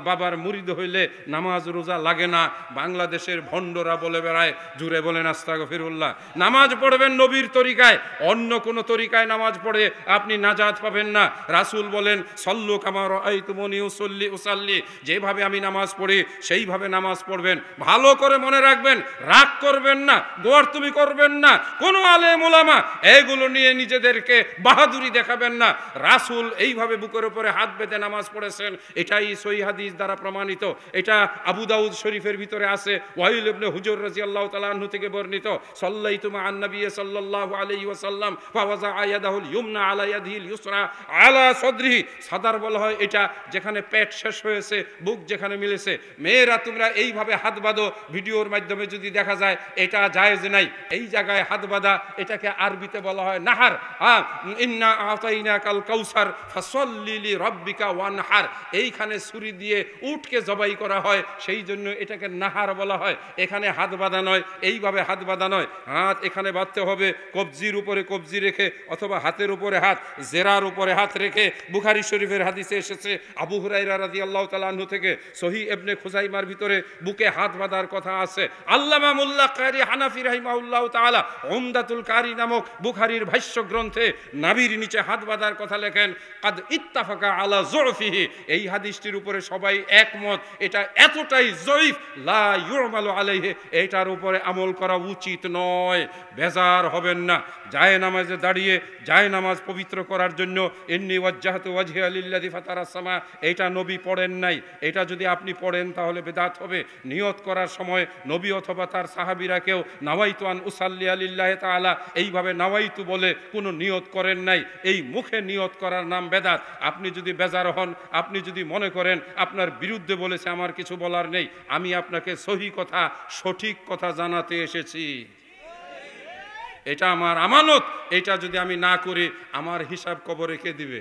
Speaker 1: বাবার মুরিদ হইলে নামাজ রোজা লাগে না, বাংলাদেশের ভণ্ডরা বলে বেড়ায়। জুড়ে বলেন আস্তাগফিরুল্লাহ। নামাজ পড়বেন নবীর তরিকায়, অন্য কোন তরিকায় নামাজ পড়ে আপনি নাজাত পাবেন না। রাসূল বলেন সল্লু কামা রাআইতুমুনি উসাল্লি উসাল্লি, যেভাবে আমি নামাজ পড়ি সেইভাবে নামাজ পড়বেন। ভালো করে মনে রাখবেন, রাগ করবেন না, গোয়ার্তুমি করবেন না। কোন আলেম ওলামা এগুলো নিয়ে নিজেদেরকে বাহাদুরি দেখাবেন না। রাসূল এইভাবে বুকের উপরে হাত বেঁধে নামাজ পড়েছেন, এটাই সহিহ হাদিস দ্বারা প্রমাণিত। এটা আবু দাউদ শরীফের ভিতরে আছে, ওয়াইল ইবনে হুজর রাদিয়াল্লাহু তাআলা আনহু থেকে বর্ণিত। সাল্লাইতু মা আন-নবী সাল্লাল্লাহু আলাইহি ওয়াসাল্লাম ফাওয়াজা আয়াদাহুল ইউমনা আলা ইয়াদিহিল ইউসরা আলা সাদরিহি। সাদার বলা হয় এটা যেখানে পেট শেষ হয়েছে, বুক যেখানে মিলেছে। মেয়েরা তোমরা এইভাবে হাত বাঁধো, ভিডিওর মাধ্যমে যদি দেখা যায় এটা জায়েজ নাই। এই জায়গায় হাত বাঁধা এটাকে আরবিতে বলা হয় নাহার। ইন্না আতাইনাকাল কাউসার ফাসাল্লি লিরাব্বিকা ওয়ানহার। এইখানে ছুরি দিয়ে উটকে জবাই করা হয়, সেই জন্য এটাকে নাহার বলা হয়। এখানে হাত বাঁধা নয়, এইভাবে হাত বাঁধা নয়। হাত এখানে বাঁধতে হবে কবজির উপরে কবজি রেখে, অথবা হাতের উপরে হাত, জেরার উপরে হাত রেখে। বুখারী শরীফের হাদিসে এসেছে আবু হুরায়রা রাদিয়াল্লাহু তাআলা আনহু থেকে, সহিহ ইবনে খুজাইমার ভিতরে বুকে হাত বাঁধার কথা আছে। আল্লামা মোল্লা কারি হানাফি রাহিমাহুল্লাহ তাআলা উমদাতুল কারি নামক বুখারীর ভাষ্য গ্রন্থে নাভির নিচে হাত বাঁধার কথা লেখেন কাদ ইত্তাফাকা আলা যুফিহি। এই হাদিসটির উপরে সবাই একমত, এটা এতটাই যঈফ লা ইউমালু আলাইহি, এটার উপরে আমল করা উচিত নয়। বেজার হবেন না। যায় নামাজে দাঁড়িয়ে যায় নামাজ পবিত্র করার জন্য ইন্নী ওয়াজ্জাহতু ওয়াজহিয়া লিল্লাযী ফাতারাস সামা, এটা নবী পড়েন নাই। এটা যদি আপনি পড়েন তাহলে বেদাত হবে। নিয়ত করার সময় নবী অথবা তার সাহাবীরা কেউ নাওয়াইতু আন উসাল্লি লিল্লাহি তাআলা এইভাবে নাওয়াইতু বলে কোনো নিয়ত করেন নাই। এই মুখে নিয়ত করার নাম বেদাত। আপনি যদি বেজার হন, আপনি যদি মনে করেন আপনার বিরুদ্ধে বলেছে, আমার কিছু বলার নেই। আমি আপনাকে সহি কথা, সঠিক কথা জানাতে এসেছি। এটা আমার আমানত। এটা যদি আমি না করি আমার হিসাব কবরে কে দিবে?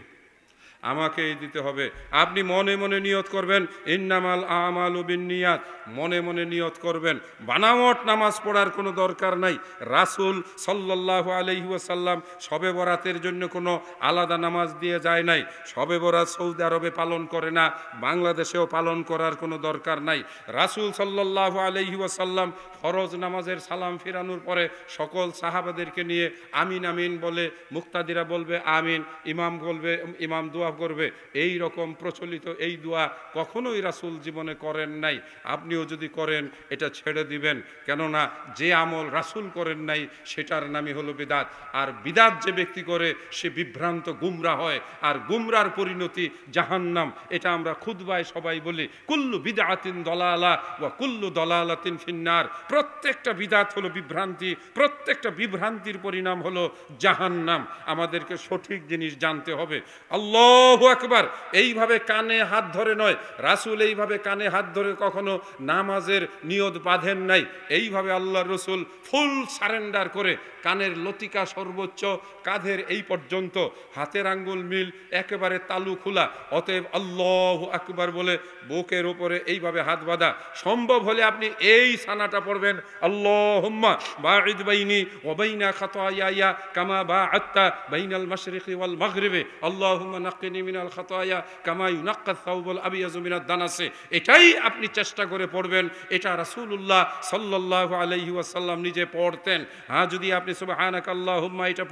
Speaker 1: আমাকেই দিতে হবে। আপনি মনে মনে নিয়ত করবেন, ইন্নামাল আমালু বিন্নিয়াত, মনে মনে নিয়ত করবেন। বানাওয়াট নামাজ পড়ার কোনো দরকার নাই। রাসূল সাল্লাল্লাহু আলাইহি ওয়াসাল্লাম শবে বরাতের জন্য কোনো আলাদা নামাজ দিয়ে যায় নাই। শবে বরাত সৌদি আরবে পালন করে না, বাংলাদেশেও পালন করার কোনো দরকার নাই। রাসূল সাল্লাল্লাহু আলাইহি ওয়াসাল্লাম ফরজ নামাজের সালাম ফিরানোর পরে সকল সাহাবাদেরকে নিয়ে আমিন আমিন বলে, মুক্তাদিরা বলবে আমিন, ইমাম বলবে, ইমাম দোয়া করবে। এই রকম প্রচলিত এই দোয়া কখনোই রাসূল জীবনে করেন নাই। আপনিও যদি করেন এটা ছেড়ে দিবেন, কেননা যে আমল রাসূল করেন নাই সেটার নামই হলো বিদাত। আর বিদাত যে ব্যক্তি করে সে বিভ্রান্ত গুমরা হয়, আর গুমরার পরিণতি জাহান্নাম। এটা আমরা খুতবায় সবাই বলি, কুল্লু বিদআতিন দলালা ওয়া কুল্লু দলালাতিন ফিন্নার। প্রত্যেকটা বিদাত হলো বিভ্রান্তি, প্রত্যেকটা বিভ্রান্তির পরিণাম হলো জাহান্নাম। আমাদেরকে সঠিক জিনিস জানতে হবে। আল্লাহ আল্লাহু আকবার এইভাবে কানে হাত ধরে নয়, রাসূল এইভাবে কানে হাত ধরে কখনো নামাজের নিয়ত বাঁধেন নাই। এইভাবে আল্লাহর রসুল ফুল সারেন্ডার করে কানের লতিকা সর্বোচ্চ কাঁধের এই পর্যন্ত, হাতের আঙ্গুল মিল একেবারে তালু খোলা। অতএব আল্লাহু আকবার বলে বুকের উপরে এইভাবে হাত বাঁধা। সম্ভব হলে আপনি এই সানাটা পড়বেন, আল্লাহুম্মা বাঈদ বাইনি ওয়া বাইনা খাতায়ায়া কামা বাআদতা বাইনাল মাশরিকি ওয়াল মাগরিবি আল্লাহুম্মা নাক্কিনি মিনাল খাতায়া কামা ইউনাক্কাস সাওবুল আবিয়াযু মিনাদ দানাসি। এটাই আপনি চেষ্টা করে পড়বেন। এটা রাসূলুল্লাহ সাল্লাল্লাহু আলাইহি ওয়াসাল্লাম নিজে পড়তেন। হ্যাঁ, যদি আপনি সুবহানাকাল্লাহুম্মা এটা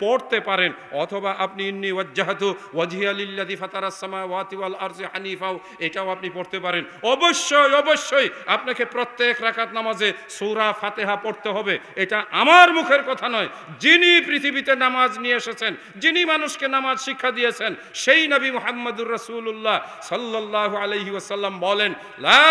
Speaker 1: পড়তে পারেন, অথবা আপনি ইন্নী ওয়াজ্জাহাতু ওয়াজহিয়া লিল্লাযী ফাতারাস সামাওয়াতি ওয়াল আরজি হানিফাও এটাও আপনি পড়তে পারেন। অবশ্যই আপনাকে প্রত্যেক রাকাত নামাজে সূরা ফাতিহা পড়তে হবে। এটা আমার মুখের কথা নয়, যিনি পৃথিবীতে নামাজ নিয়ে এসেছেন, যিনি মানুষকে নামাজ শিক্ষা দিয়েছেন, সেই নবী মুহাম্মদুর রাসূলুল্লাহ সাল্লাল্লাহু আলাইহি ওয়াসাল্লাম বলেন, লা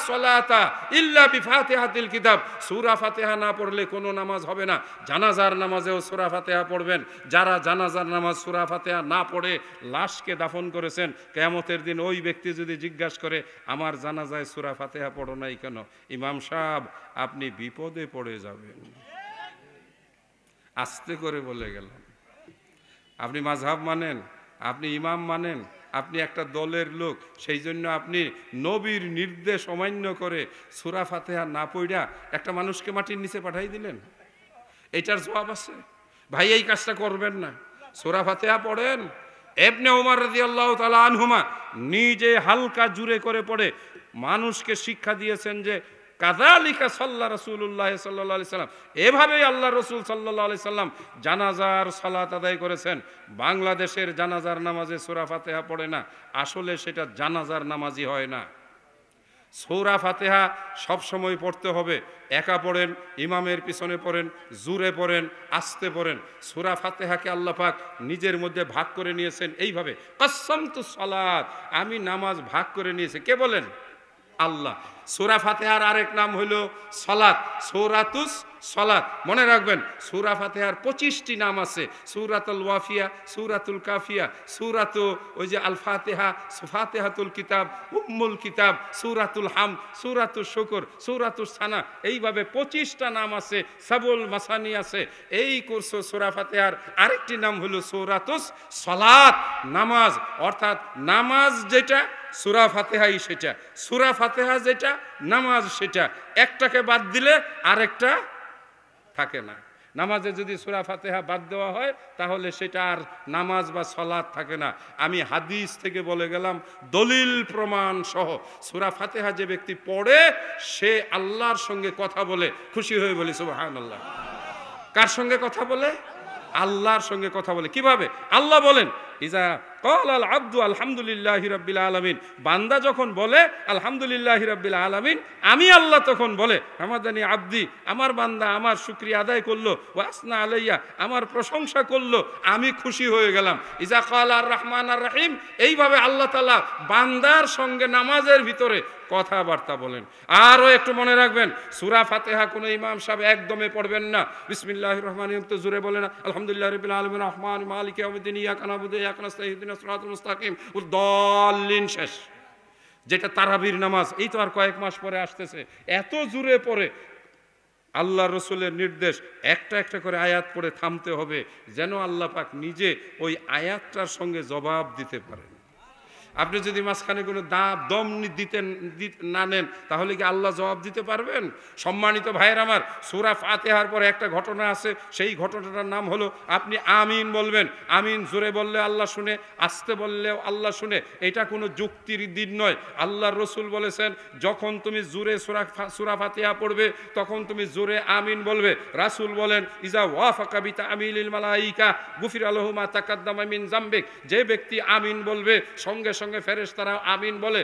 Speaker 1: সলাতা ইল্লা বিফাতিহাতিল কিতাব। সূরা ফাতিহা না পড়লে কোনো নামাজ হবে না। জানাজার নামাজেও সূরা ফাতিহা পড়বেন। যারা জানাজার নামাজ সূরা ফাতিহা না পড়ে লাশকে দাফন করেছেন, কিয়ামতের দিন ওই ব্যক্তি যদি জিজ্ঞাসা করে আমার জানাজায় সূরা ফাতিহা পড়ো নাই কেন, ইমাম সাহেব আপনি বিপদে পড়ে যাবেন। আস্তে করে বলে গেলাম। আপনি মাযহাব মানেন, আপনি ইমাম মানেন, আপনি একটা দলের লোক, সেই জন্য আপনি নবীর নির্দেশ অমান্য করে সূরা ফাতিহা না পড়া একটা মানুষকে মাটির নিচে পাঠাই দিলেন। এটার জবাব আছে? ভাই এই কাজটা করবেন না, সূরা ফাতিহা পড়েন। ইবনে ওমর রাদিয়াল্লাহু তাআলা আনহুমা নিজে হালকা জুরে করে পড়ে মানুষকে শিক্ষা দিয়েছেন যে কাযালিকা সাল্লা রাসূলুল্লাহ সাল্লাল্লাহু আলাইহি সাল্লাম, এভাবেই আল্লাহ রসুল সাল্লাল্লাহু আলাইহি সাল্লাম জানাজার সালাত আদায় করেছেন। বাংলাদেশের জানাজার নামাজে সূরা ফাতিহা পড়ে না, আসলে সেটা জানাজার নামাজই হয় না। সূরা ফাতিহা সব সময় পড়তে হবে। একা পড়েন, ইমামের পিছনে পড়েন, জুরে পড়েন, আস্তে পড়েন। সূরা ফাতিহাকে আল্লাহ পাক নিজের মধ্যে ভাগ করে নিয়েছেন এইভাবে, কাসসামতু সালাত, আমি নামাজ ভাগ করে নিয়েছি। কে বলেন? আল্লাহ। সূরা ফাতিহার আরেক নাম হলো সালাত, সূরাতুস সালাত। মনে রাখবেন, সূরা ফাতিহার 25টি নাম আছে। সূরাতুল ওয়াফিয়া, সূরাতুল কাফিয়া, সূরাতু ওই যে আল ফাতিহা, ফাতিহাতুল কিতাব, উম্মুল কিতাব, সূরাতুল হাম, সূরাতুল শুকর, সূরাতুস সানা, এইভাবে 25টা নাম আছে। সাবুল মাসানি আছে। এই কোর্স সূরা ফাতিহার আরেকটি নাম হলো সূরাতুস সালাত, নামাজ। অর্থাৎ নামাজ যেটা সূরা ফাতিহাই সেটা, সূরা ফাতিহা যেটা নামাজ সেটা। একটাকে বাদ দিলে আরেকটা থাকে না। নামাজে যদি সূরা ফাতিহা বাদ দেওয়া হয় তাহলে সেটা আর নামাজ বা সালাত থাকে না। আমি হাদিস থেকে বলে গেলাম দলিল প্রমাণ সহ, সূরা ফাতিহা যে ব্যক্তি পড়ে সে আল্লাহর সঙ্গে কথা বলে, খুশি হয়ে বলি সুবহানাল্লাহ। কার সঙ্গে কথা বলে? আল্লাহর সঙ্গে কথা বলে। কিভাবে? আল্লাহ বলেন, ইজা ক্বালাল আবদু আলহামদুলিল্লাহি রাব্বিল আলামিন, বান্দা যখন বলে আলহামদুলিল্লাহি রাব্বিল আলামিন, আমি আল্লাহ তখন বলে হামাদানি আব্দি, আমার বান্দা আমার শুকরিয়া আদায় করলো, ওয়া আসনা আলাইয়া, আমার প্রশংসা করলো, আমি খুশি হয়ে গেলাম। ইজা ক্বালা আর রহমান আর রহিম, এইভাবে আল্লাহ তাআলা বান্দার সঙ্গে নামাজের ভিতরে কথাবার্তা বলেন। আরও একটু মনে রাখবেন, সূরা ফাতিহা কোনো ইমাম সাহেব একদমে পড়বেন না। বিসমিল্লাহির রহমানির রহিম তো জুড়ে বলে না, আলহামদুলিল্লাহি রাব্বিল আলামিন রহমান মালিকি ইয়াউমিদ্দিন ইয়াকা না'বুদু ওয়া ইয়াকা নাস্তাঈন ইহদিনাস সিরাতাল মুস্তাকিম উদ-দাল্লিন শেষ। যেটা তারাবির নামাজ, এই তো আর কয়েক মাস পরে আসতেছে। এত জুড়ে পড়ে আল্লাহ রসুলের নির্দেশ, একটা একটা করে আয়াত পড়ে থামতে হবে, যেন আল্লাহ পাক নিজে ওই আয়াতটার সঙ্গে জবাব দিতে পারেন। আপনি যদি মাঝখানে কোনো দম না নেন তাহলে কি আল্লাহ জবাব দিতে পারবেন? সম্মানিত ভাইয়ের আমার, সূরা ফাতিহার পরে একটা ঘটনা আছে। সেই ঘটনাটার নাম হলো আপনি আমিন বলবেন। আমিন জোরে বললে আল্লাহ শুনে, আস্তে বললেও আল্লাহ শুনে। এটা কোনো যুক্তির দিন নয়। আল্লাহর রসুল বলেছেন, যখন তুমি জোরে সূরা ফাতিহা পড়বে তখন তুমি জোরে আমিন বলবে। রাসূল বলেন, ইজা ওয়াফাকা বিতামিলিল মালাইকা গুফিরা লাহু মা তাকাদ্দামা মিন যামবিক, যে ব্যক্তি আমিন বলবে সঙ্গে সঙ্গে ফেরেশতারা আমিন বলে।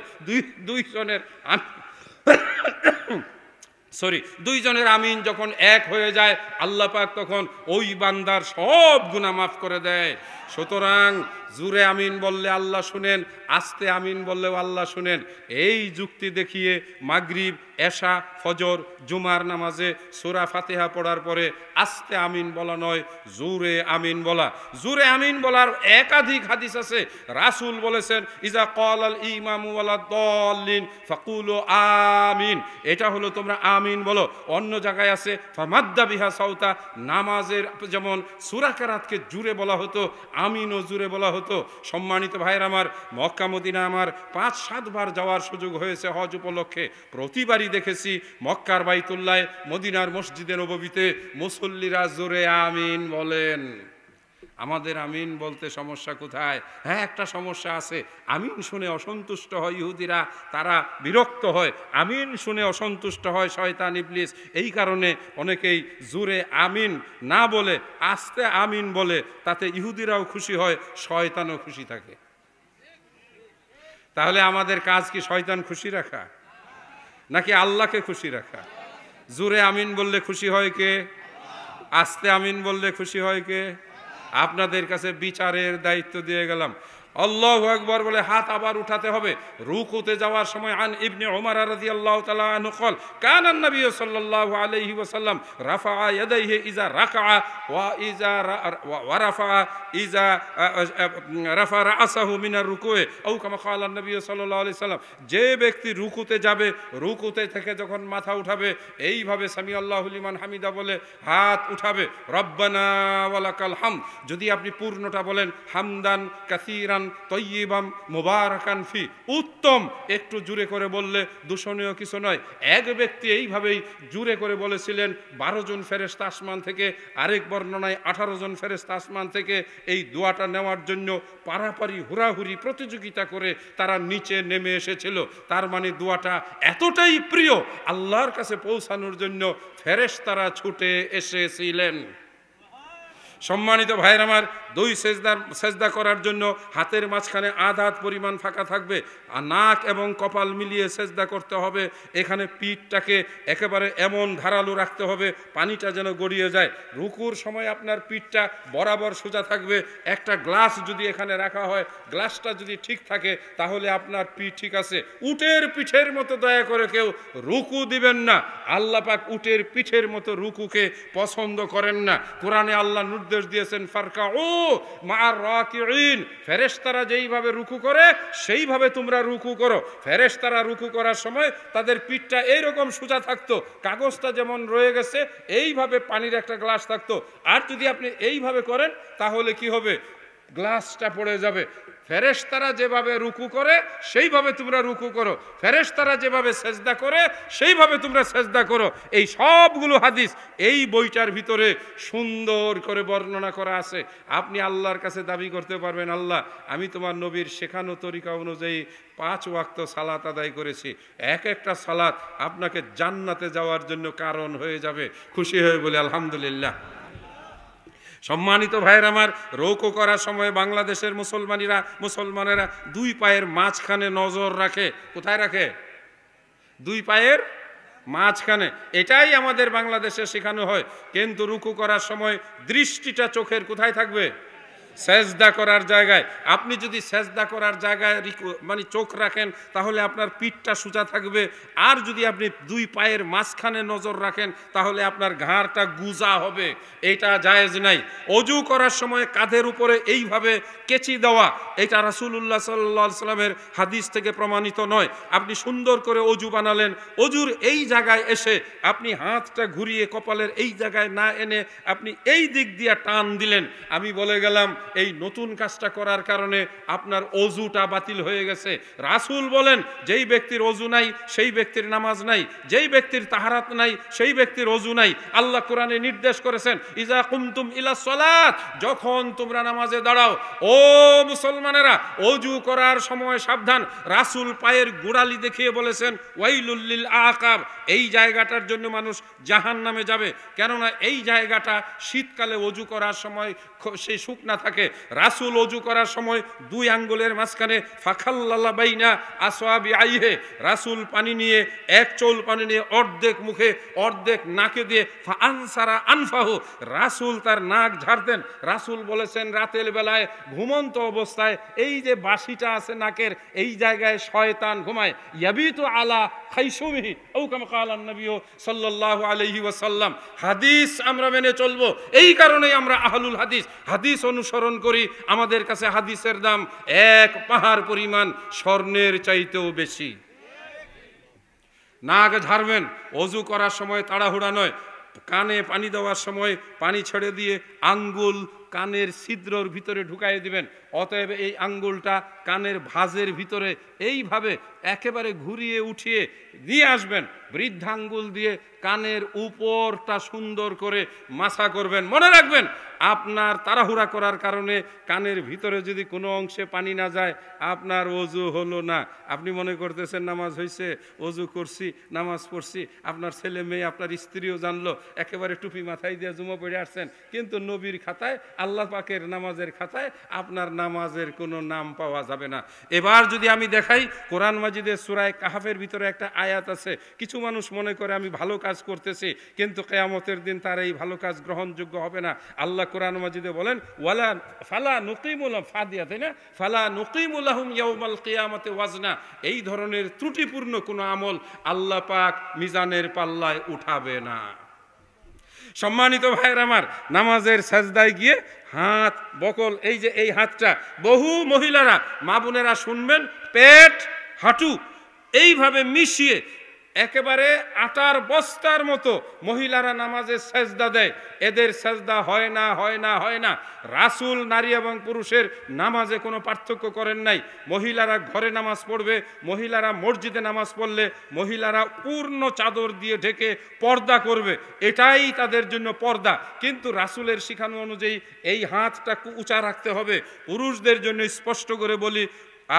Speaker 1: দুইজনের আমিন যখন এক হয়ে যায় আল্লাহ পাক তখন ওই বান্দার সব গুনাহ মাফ করে দেয়। সুতরাং জুরে আমিন বললে আল্লাহ শুনেন, আস্তে আমিন বললেও আল্লাহ শুনেন। এই যুক্তি দেখিয়ে মাগরিব এশা, ফজর, জুমার নামাজে সূরা ফাতিহা পড়ার পরে আস্তে আমিন বলা নয়, জোরে আমিন বলা। জোরে আমিন বলার একাধিক হাদিস আছে। রাসূল বলেছেন, ইজা ক্বালাল ইমামু ওয়ালা দাল্লিন ফাকুলু আমিন, এটা হলো তোমরা আমিন বলো। অন্য জায়গায় আছে ফামাদ্দা বিহা সাউতা, নামাজের যেমন সূরা কেরাতকে জোরে বলা হতো, আমিনও জোরে বলা হতো। সম্মানিত ভাইয়ের আমার, মক্কা মদিনা আমার 5-7 বার যাওয়ার সুযোগ হয়েছে হজ উপলক্ষে। প্রতিবারই দেখেছি মক্কার বাইতুল্লাহ, মদিনার মসজিদে নববীতে মুসল্লিরা জোরে আমিন বলেন। আমাদের আমিন বলতে সমস্যা কোথায়? হ্যাঁ, একটা সমস্যা আছে। আমিন শুনে অসন্তুষ্ট হয় ইহুদিরা, তারা বিরক্ত হয়। আমিন শুনে অসন্তুষ্ট হয় শয়তান ইবলিস। এই কারণে অনেকেই জোরে আমিন না বলে আস্তে আমিন বলে, তাতে ইহুদিরাও খুশি হয়, শয়তানও খুশি থাকে। তাহলে আমাদের কাজ কি শয়তান খুশি রাখা নাকি আল্লাহকে খুশি রাখা? জোরে আমিন বললে খুশি হয় কে? আস্তে আমিন বললে খুশি হয় কে? আপনাদের কাছে বিচারের দায়িত্ব দিয়ে গেলাম। আল্লাহু আকবার বলে হাত আবার উঠাতে হবে। রুকুতে যাওয়ার সময় আন ইবনে উমর রাদিয়াল্লাহু তাআলা আনহু قال كان النبي صلى الله عليه وسلم رفع يديه اذا ركع واذا ورفع اذا رفع راسه من الركوع او كما قال النبي صلى الله عليه وسلم, যে ব্যক্তি রুকুতে যাবে, রুকুতে থেকে যখন মাথা উঠাবে এইভাবে সামি আল্লাহু লিমান হামিদা বলে হাত উঠাবে। রব্বানা ওয়ালাকাল হামদ, যদি আপনি পূর্ণটা বলেন হামদান কাসীরান তয়্যিবান মুবারাকান ফি, উত্তম। একটু জোরে করে বললে দূষণীয় কিছু নয়। এক ব্যক্তি এইভাবেই জোরে করে বলেছিলেন, 12 জন ফেরেশতা আসমান থেকে, আরেক বর্ণনায় 18 জন ফেরেশতা আসমান থেকে এই দোয়াটা নেওয়ার জন্য পারাপারি হুড়াহুড়ি প্রতিযোগিতা করে তারা নিচে নেমে এসেছিল। তার মানে দোয়াটা এতটাই প্রিয়, আল্লাহর কাছে পৌঁছানোর জন্য ফেরেশতারা ছুটে এসেছিলেন। সম্মানিত ভাইয়ের আমার, 2 সেজদা করার জন্য হাতের মাঝখানে আধা হাত পরিমাণ ফাঁকা থাকবে, আর নাক এবং কপাল মিলিয়ে সেজদা করতে হবে। এখানে পিঠটাকে একেবারে এমন ধারালো রাখতে হবে পানিটা যেন গড়িয়ে যায়। রুকুর সময় আপনার পিঠটা বরাবর সোজা থাকবে। একটা গ্লাস যদি এখানে রাখা হয়, গ্লাসটা যদি ঠিক থাকে তাহলে আপনার পিঠ ঠিক আছে। উটের পিঠের মতো দয়া করে কেউ রুকু দিবেন না। আল্লাহ পাক উটের পিঠের মতো রুকুকে পছন্দ করেন না। কোরআনে আল্লাহ নির্দেশ দিয়েছেন ফারকাউ মা'আর রাকিঈন, ফেরেশতারা যেইভাবে রুকু করে সেইভাবে তোমরা রুকু করো। ফেরেশতারা রুকু করার সময় তাদের পিঠটা এইরকম সোজা থাকতো, কাগজটা যেমন রয়ে গেছে এইভাবে পানির একটা গ্লাস থাকতো। আর যদি আপনি এইভাবে করেন তাহলে কি হবে? গ্লাসটা পড়ে যাবে। ফেরেশতারা যেভাবে রুকু করে সেইভাবে তোমরা রুকু করো, ফেরেশতারা যেভাবে সেজদা করে সেইভাবে তোমরা সেজদা করো। এই সবগুলো হাদিস এই বইটার ভিতরে সুন্দর করে বর্ণনা করা আছে। আপনি আল্লাহর কাছে দাবি করতে পারবেন, আল্লাহ আমি তোমার নবীর শেখানো তরিকা অনুযায়ী 5 ওয়াক্ত সালাত আদায় করেছি, এক একটা সালাত আপনাকে জান্নাতে যাওয়ার জন্য কারণ হয়ে যাবে। খুশি হয়ে বলি আলহামদুলিল্লাহ। সম্মানিত ভাইয়ের আমার, রুকু করার সময় বাংলাদেশের মুসলমানেরা 2 পায়ের মাঝখানে নজর রাখে। কোথায় রাখে? 2 পায়ের মাঝখানে। এটাই আমাদের বাংলাদেশে শেখানো হয়। কিন্তু রুকু করার সময় দৃষ্টিটা চোখের কোথায় থাকবে? সেজদা করার জায়গায়। আপনি যদি সেজদা করার জায়গায় মানে চোখ রাখেন তাহলে আপনার পিঠটা সোজা থাকবে। আর যদি আপনি 2 পায়ের মাঝখানে নজর রাখেন তাহলে আপনার ঘাড়টা গুজা হবে। এটা জায়েজ নাই। অজু করার সময় কাঁধের উপরে এইভাবে কেচি দেওয়া, এটা রাসূলুল্লাহ সাল্লাল্লাহু আলাইহি সাল্লামের হাদিস থেকে প্রমাণিত নয়। আপনি সুন্দর করে অজু বানালেন, অজুর এই জায়গায় এসে আপনি হাতটা ঘুরিয়ে কপালের এই জায়গায় না এনে আপনি এই দিক দিয়ে টান দিলেন। আমি বলে গেলাম এই নতুন কাজটা করার কারণে আপনার অজুটা বাতিল হয়ে গেছে। রাসূল বলেন, যেই ব্যক্তির অজু নাই সেই ব্যক্তির নামাজ নাই, যেই ব্যক্তির তাহারাত নাই সেই ব্যক্তির অজু নাই। আল্লাহ কোরআনে নির্দেশ করেছেন, ইজা কুমতুম ইলা সালাত, যখন তোমরা নামাজে দাঁড়াও ও মুসলমানেরা অজু করার সময় সাবধান। রাসূল পায়ের গোড়ালি দেখিয়ে বলেছেন ওয়াইলুল লিল আকাব, এই জায়গাটার জন্য মানুষ জাহান্নামে যাবে। কেননা এই জায়গাটা শীতকালে অজু করার সময় সেই শুকনা থাকে, থাকে। রাসূল ওযু করার সময় দুই আঙ্গুলের মাঝখানে ফাখাল্লালা বাইনা আসওয়াবিআইহি, রাসূল পানি নিয়ে এক চোল পানি নিয়ে অর্ধেক মুখে অর্ধেক নাকে দিয়ে ফাআনসারা আনফাহু, রাসূল তার নাক ঝাড়তেন। রাসূল বলেছেন রাতের বেলায় ঘুমন্ত অবস্থায় এই যে বাঁশিটা আছে নাকের এই জায়গায় শয়তান ঘুমায়। ইয়াবিতু আলা খাইশুমিহি আও কামা ক্বালা নবী সাল্লাল্লাহু আলাইহি ওয়াসাল্লাম। হাদিস আমরা মেনে চলবো, এই কারণেই আমরা আহলুল হাদিস, হাদিস অনুসরণ করি। আমাদের কাছে হাদিসের দাম এক পাহাড় পরিমাণ স্বর্ণের চাইতেও বেশি। নাক ঝাড়বেন, ওযু করার সময় তাড়াহুড়া নয়। কানে পানি দেওয়ার সময় পানি ছেড়ে দিয়ে আঙ্গুল কানের ছিদ্রর ভিতরে ঢুকাই দিবেন। অতএব এই আঙ্গুলটা কানের ভাঁজের ভিতরে এইভাবে একেবারে ঘুরিয়ে উঠিয়ে দিয়ে আসবেন। বৃদ্ধাঙ্গুল দিয়ে কানের উপরটা সুন্দর করে মাসা করবেন। মনে রাখবেন, আপনার তাড়াহুড়া করার কারণে কানের ভিতরে যদি কোনো অংশে পানি না যায়, আপনার ওযু হলো না। আপনি মনে করতেছেন নামাজ হয়েছে, ওযু করছি, নামাজ পড়ছি, আপনার ছেলে মেয়ে আপনার স্ত্রীও জানলো, একেবারে টুপি মাথায় দিয়ে জুমা পড়ে আসছেন, কিন্তু নবীর খাতায়, আল্লাহ পাকের নামাজের খাতায় আপনার নামাজের কোনো নাম পাওয়া যাবে না। এবার যদি আমি দেখাই, কোরআন মাজিদের সূরা কাহাফের ভিতরে একটা আয়াত আছে। কিছু মানুষ মনে করে আমি ভালো কাজ করতেছি, কিন্তু কিয়ামতের দিন তার এই ভালো কাজ গ্রহণযোগ্য হবে না। আল্লাহ কোরআন মাজিদে বলেন ওয়ালা ফালা নুকিমুল ফাদিয়া, তাই না? ফালা নুকিমু লাহুম ইয়াউমাল কিয়ামাতি ওয়াজনা। এই ধরনের ত্রুটিপূর্ণ কোনো আমল আল্লাহ পাক মিজানের পাল্লায় উঠাবে না। সম্মানিত ভাইয়ের আমার, নামাজের সাজদায় গিয়ে হাত বকল, এই যে এই হাতটা, বহু মহিলারা মা বোনেরা শুনবেন, পেট হাঁটু এইভাবে মিশিয়ে একেবারে আটার বস্তার মতো মহিলারা নামাজে সেজদা দেয়। এদের সেজদা হয় না, হয় না, হয় না। রাসূল নারী এবং পুরুষের নামাজে কোনো পার্থক্য করেন নাই। মহিলারা ঘরে নামাজ পড়বে, মহিলারা মসজিদে নামাজ পড়লে মহিলারা পূর্ণ চাদর দিয়ে ঢেকে পর্দা করবে, এটাই তাদের জন্য পর্দা। কিন্তু রাসূলের শিখানো অনুযায়ী এই হাতটা উঁচা রাখতে হবে। পুরুষদের জন্য স্পষ্ট করে বলি,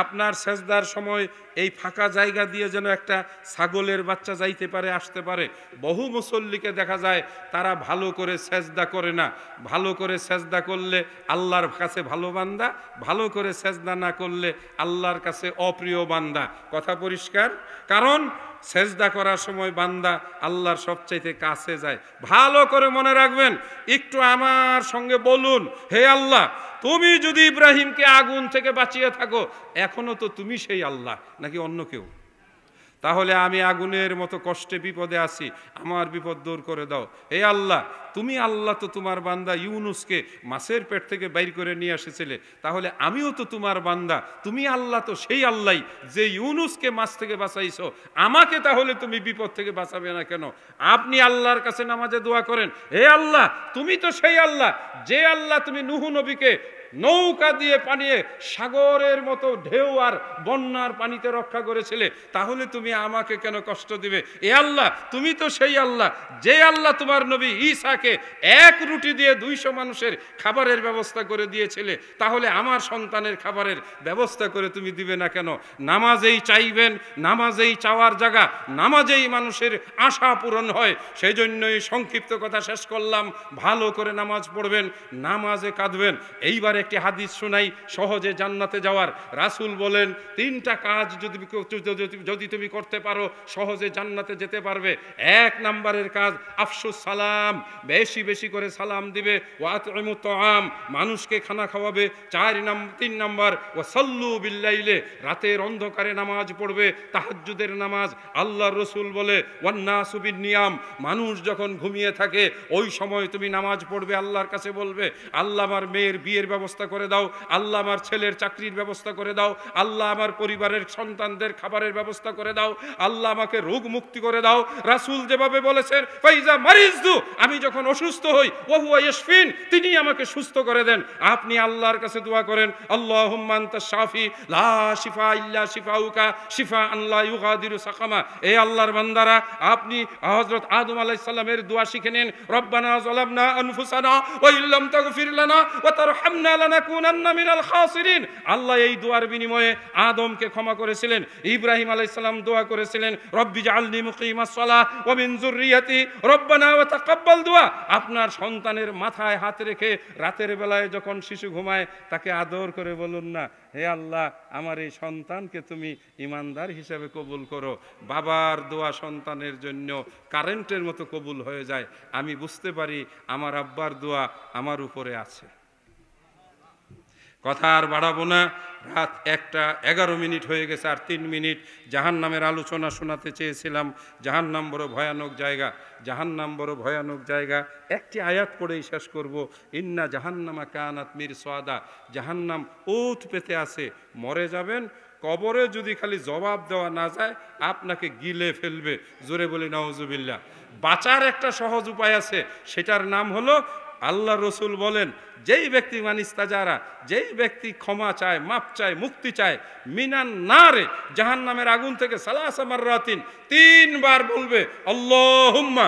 Speaker 1: আপনার সেজদার সময় এই ফাঁকা জায়গা দিয়ে যেন একটা ছাগলের বাচ্চা যাইতে পারে, আসতে পারে। বহু মুসল্লিকে দেখা যায় তারা ভালো করে সেজদা করে না। ভালো করে সেজদা করলে আল্লাহর কাছে ভালো বান্দা, ভালো করে সেজদা না করলে আল্লাহর কাছে অপ্রিয় বান্দা। কথা পরিষ্কার? কারণ সেজদা করার সময় বান্দা আল্লাহর সবচাইতে কাছে যায়। ভালো করে মনে রাখবেন, একটু আমার সঙ্গে বলুন, হে আল্লাহ, তুমি যদি ইব্রাহিমকে আগুন থেকে বাঁচিয়ে থাকো, এখনো তো তুমি সেই আল্লাহ, নাকি অন্য কেউ? তাহলে আমি আগুনের মতো কষ্টে বিপদে আছি, আমার বিপদ দূর করে দাও। হে আল্লাহ, তুমি আল্লাহ তো তোমার বান্দা ইউনুসকে মাছের পেট থেকে বাইর করে নিয়ে এসেছিলে, তাহলে আমিও তো তোমার বান্দা। তুমি আল্লাহ তো সেই আল্লাহ যে ইউনুসকে মাছ থেকে বাঁচাইছো, আমাকে তাহলে তুমি বিপদ থেকে বাঁচাবে না কেন? আপনি আল্লাহর কাছে নামাজে দোয়া করেন, হে আল্লাহ, তুমি তো সেই আল্লাহ যে আল্লাহ তুমি নূহ নবীকে নৌকা দিয়ে পানিয়ে সাগরের মতো ঢেউ আর বন্যার পানিতে রক্ষা করেছিলে, তাহলে তুমি আমাকে কেন কষ্ট দিবে? এ আল্লাহ, তুমি তো সেই আল্লাহ যে আল্লাহ তোমার নবী ঈসাকে এক রুটি দিয়ে 200 মানুষের খাবারের ব্যবস্থা করে দিয়েছিলে, তাহলে আমার সন্তানের খাবারের ব্যবস্থা করে তুমি দিবে না কেন? নামাজেই চাইবেন, নামাজেই চাওয়ার জায়গা, নামাজেই মানুষের আশা পূরণ হয়। সেই জন্যই সংক্ষিপ্ত কথা শেষ করলাম, ভালো করে নামাজ পড়বেন, নামাজে কাঁদবেন। এইবারে একটি হাদিস শোনাই সহজে জান্নাতে যাওয়ার। রাসূল বলেন 3টা কাজ যদি তুমি করতে পারো সহজে জান্নাতে যেতে পারবে। 1 নম্বরের কাজ আফসুস সালাম, বেশি বেশি করে সালাম দিবে। ওয়াতইমুত তাআম, মানুষকে খানা খাওয়াবে। 3 নম্বর ওয়াসাল্লু বিল্লাইলে, রাতের অন্ধকারে নামাজ পড়বে, তাহাজ্জুদের নামাজ। আল্লাহর রাসূল বলে ওয়ান্নাসু বিন্নিয়াম, মানুষ যখন ঘুমিয়ে থাকে ওই সময় তুমি নামাজ পড়বে, আল্লাহর কাছে বলবে, আল্লাহ আমার মেয়ের বিয়ের ব্যবস্থা করে দাও, আল্লাহ আমার ছেলের চাকরির ব্যবস্থা করে দাও, আল্লাহ আমার পরিবারের সন্তানদের খাবারের ব্যবস্থা করে দাও, আল্লাহ আমাকে রোগ মুক্তি করে দাও। রাসূল যেভাবে বলেছেন, ফাইজা মারিজতু, আমি যখন অসুস্থ হই, ওয়া হুয়া ইয়াশফিন, তিনি আমাকে সুস্থ করে দেন। আপনি আল্লাহর কাছে দোয়া করেন, আল্লাহুম্মা আনতাশ শাফি লা শিফা ইল্লা শিফাউকা শিফাআন লা ইউগাদিরু সাকামা। এই আল্লাহর বান্দারা, আপনি হযরত আদম আলাইহিস সালামের দোয়া শিখে নেন, রব্বানা যালামনা আনফুসানা ওয়া ইল্লাম তাগফির লানা ওয়া তারহামনা লানাকুনান্না মিনাল খাসিরিন। আল্লাহ এই দোয়ার বিনিময়ে আদমকে ক্ষমা করেছিলেন। ইব্রাহিম আলাইহিস সালাম দোয়া করেছিলেন, রব্বি জাআলনি মুকিমাস সালাহ ওয়া মিন যুররিয়াতি রব্বানা ওয়া তাকাব্বাল দুআ। আপনার সন্তানের মাথায় হাত রেখে রাতের বেলায় যখন শিশু ঘুমায় তাকে আদর করে বলুন না, হে আল্লাহ আমার এই সন্তানকে তুমি ইমানদার হিসেবে কবুল করো। বাবার দোয়া সন্তানের জন্য কারেন্টের মতো কবুল হয়ে যায়। আমি বুঝতে পারি আমার আব্বার দোয়া আমার উপরে আছে। কথা আর বাড়াবো না, রাত 1:11 হয়ে গেছে, আর 3 মিনিট। জাহান্নামের আলোচনা শোনাতে চেয়েছিলাম। জাহান্নাম বড় ভয়ানক জায়গা, জাহান্নাম বড় ভয়ানক জায়গা। একটি আয়াত পড়েই শেষ করব। ইন্না জাহান্নামা কানাত মিরসাদা। জাহান্নাম ওত পেতে আছে, মরে যাবেন, কবরে যদি খালি জবাব দেওয়া না যায় আপনাকে গিলে ফেলবে। জোরে বলি নাউজুবিল্লাহ। বাঁচার একটা সহজ উপায় আছে, সেটার নাম হলো, আল্লাহ রসুল বলেন, যেই ব্যক্তি মানিস্তাজারা, যেই ব্যক্তি ক্ষমা চায়, মাপ চায়, মুক্তি চায়, মিনান নারে, জাহান্নামের আগুন থেকে সালাসা মাররাতিন, 3 বার বলবে আল্লাহুম্মা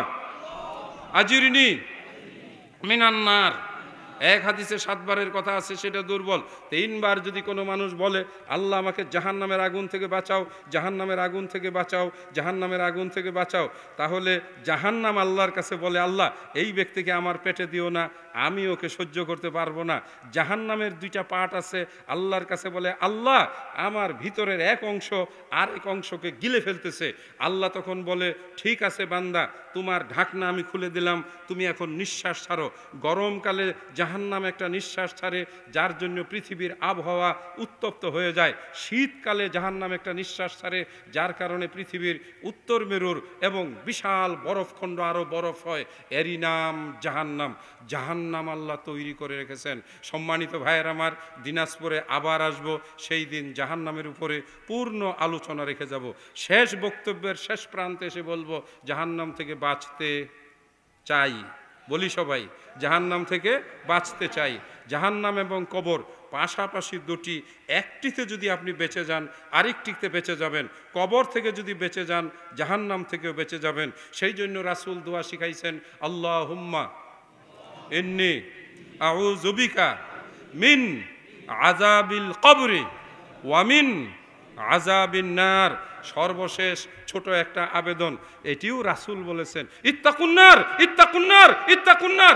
Speaker 1: আজিরনি মিনান নার। এক হাদিসে 7 বারের কথা আছে, সেটা দুর্বল। 3 বার যদি কোনো মানুষ বলে আল্লাহ আমাকে জাহান্নামের আগুন থেকে বাঁচাও, জাহান্নামের আগুন থেকে বাঁচাও, জাহান্নামের আগুন থেকে বাঁচাও, তাহলে জাহান্নাম আল্লাহর কাছে বলে, আল্লাহ এই ব্যক্তিকে আমার পেটে দিও না, আমি ওকে সহ্য করতে পারবো না। জাহান্নামের 2টা পার্ট আছে, আল্লাহর কাছে বলে, আল্লাহ আমার ভিতরের এক অংশ আর এক অংশকে গিলে ফেলতেছে। আল্লাহ তখন বলে, ঠিক আছে বান্দা, তোমার ঢাকনা আমি খুলে দিলাম, তুমি এখন নিঃশ্বাস ছাড়ো। গরমকালে জাহান্নাম একটা নিঃশ্বাস ছাড়ে, যার জন্য পৃথিবীর আবহাওয়া উত্তপ্ত হয়ে যায়। শীতকালে জাহান্নাম একটা নিঃশ্বাস ছাড়ে, যার কারণে পৃথিবীর উত্তর মেরুর এবং বিশাল বরফখণ্ড আরও বরফ হয়। এরই নাম জাহান্নাম। জাহান্নাম আল্লাহ তৈরি করে রেখেছেন। সম্মানিত ভাইয়ের আমার, দিনাজপুরে আবার আসব, সেই দিন জাহান্নামের উপরে পূর্ণ আলোচনা রেখে যাব। শেষ বক্তব্যের শেষ প্রান্তে এসে বলবো, জাহান্নাম থেকে বাঁচতে চাই, বলি সবাই, জাহান্নাম থেকে বাঁচতে চাই। জাহান্নাম এবং কবর পাশাপাশি দুটি, একটিতে যদি আপনি বেঁচে যান আরেকটিতে বেঁচে যাবেন। কবর থেকে যদি বেঁচে যান জাহান্নাম থেকেও বেঁচে যাবেন। সেই জন্য রাসূল দোয়া শিখাইছেন, আল্লাহুম্মা ইন্নী আউযু বিকা মিন আযাবিল কবরি ওয়া মিন আযাবিন নার। সর্বশেষ ছোট একটা আবেদন, এটিও রাসূল বলেছেন, ইত্তাকুন্নার ইত্তাকুন্নার ইত্তাকুন্নার।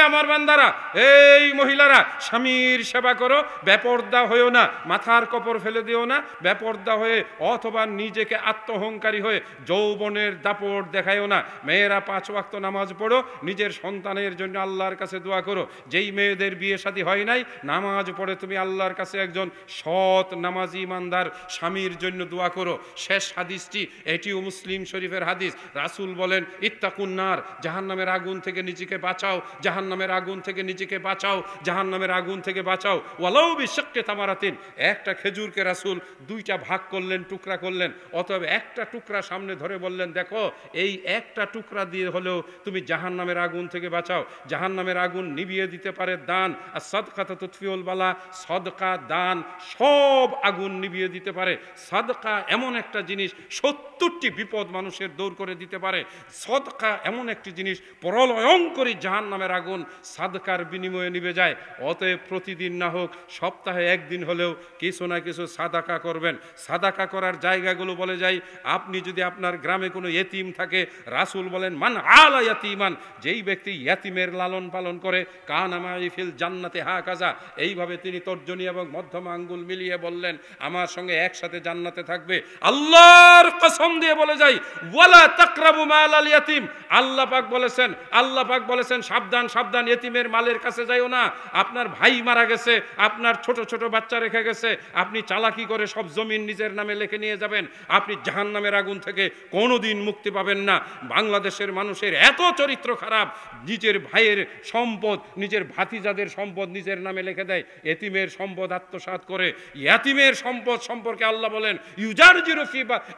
Speaker 1: আমার বান্দারা, এই মহিলারা, স্বামীর সেবা করো, বেপর্দা হয়েও না, মাথার কপর ফেলে দিও না, বেপর্দা হয়ে অথবা নিজেকে আত্মহংকারী হয়ে যৌবনের দাপট দেখায়ও না। মেয়েরা 5 ওয়াক্ত নামাজ পড়ো, নিজের সন্তানের জন্য আল্লাহর কাছে দোয়া করো। যেই মেয়েদের বিয়ে শাদী হয় নাই, নামাজ পড়ে তুমি আল্লাহর কাছে একজন সৎ নামাজি ইমানদার স্বামীর জন্য দোয়া করো। শেষ হাদিসটি, এটিও মুসলিম শরীফের হাদিস। রাসূল বলেন, ইত্তাকুন্নার, জাহান্নামের আগুন থেকে নিজেকে বাঁচাও, জাহান্নামের আগুন থেকে নিজেকে বাঁচাও, জাহান্নামের আগুন থেকে বাঁচাও, ওয়ালাউ বিশাক্কি তামারাতিন। একটা খেজুরকে রাসূল 2টা ভাগ করলেন, টুকরা করলেন, অতএব একটা টুকরা সামনে ধরে বললেন, দেখো এই একটা টুকরা দিয়ে হলেও তুমি জাহান্নামের আগুন থেকে বাঁচাও। জাহান্নামের আগুন নিভিয়ে দিতে পারে দান। আর সাদকাতা তুতফিউল বালা, সদকা দান সব আগুন নিভিয়ে দিতে পারে। সাদকা এমন একটা জিনিস 70টি বিপদ মানুষের দূর করে দিতে পারে। সদকা এমন একটি জিনিস, প্রলয়ঙ্করী জাহান্নামের আগুন সাদকার বিনিময়ে নিভে যায়। অতএব প্রতিদিন না হোক, সপ্তাহে 1 দিন হলেও কিছু না কিছু সাদাকা করবেন। সাদাকা করার জায়গাগুলো বলে যাই, আপনি যদি আপনার গ্রামে কোনো ইয়েতিম থাকে, রাসূল বলেন, মান আলা ইয়াতিমান, যেই ব্যক্তি ইয়াতিমের লালন পালন করে, কানা মাই ফিল জান্নাতে হাকাজা, এইভাবে তিনি তর্জনী এবং মধ্যমা আঙ্গুল মিলিয়ে বললেন, আমার সঙ্গে একসাথে জান্নাতে থাকবে। আল্লাহর কসম দিয়ে বলে যাই, ওয়ালা তাকরাবু মাল আল ইয়াতিম। আল্লাহ পাক বলেছেন, সাবধান সাবধান, ইয়েতিমের মালের কাছে যাইও না। আপনার ভাই মারা গেছে, আপনার ছোট ছোট বাচ্চা রেখে গেছে, আপনি চালাকি করে সব জমিন নিজের নামে লিখে নিয়ে যাবেন, আপনি জাহান্নামের আগুন থেকে কোনোদিন মুক্তি পাবেন না। বাংলাদেশের মানুষের এত চরিত্র খারাপ, নিজের ভাইয়ের সম্পদ, নিজের ভাতিজাদের সম্পদ নিজের নামে লিখে দেয়, ইয়েতিমের সম্পদ আত্মসাৎ করে। ইয়েতিমের সম্পদ সম্পর্কে আল্লাহ বলেন, ইউজারজি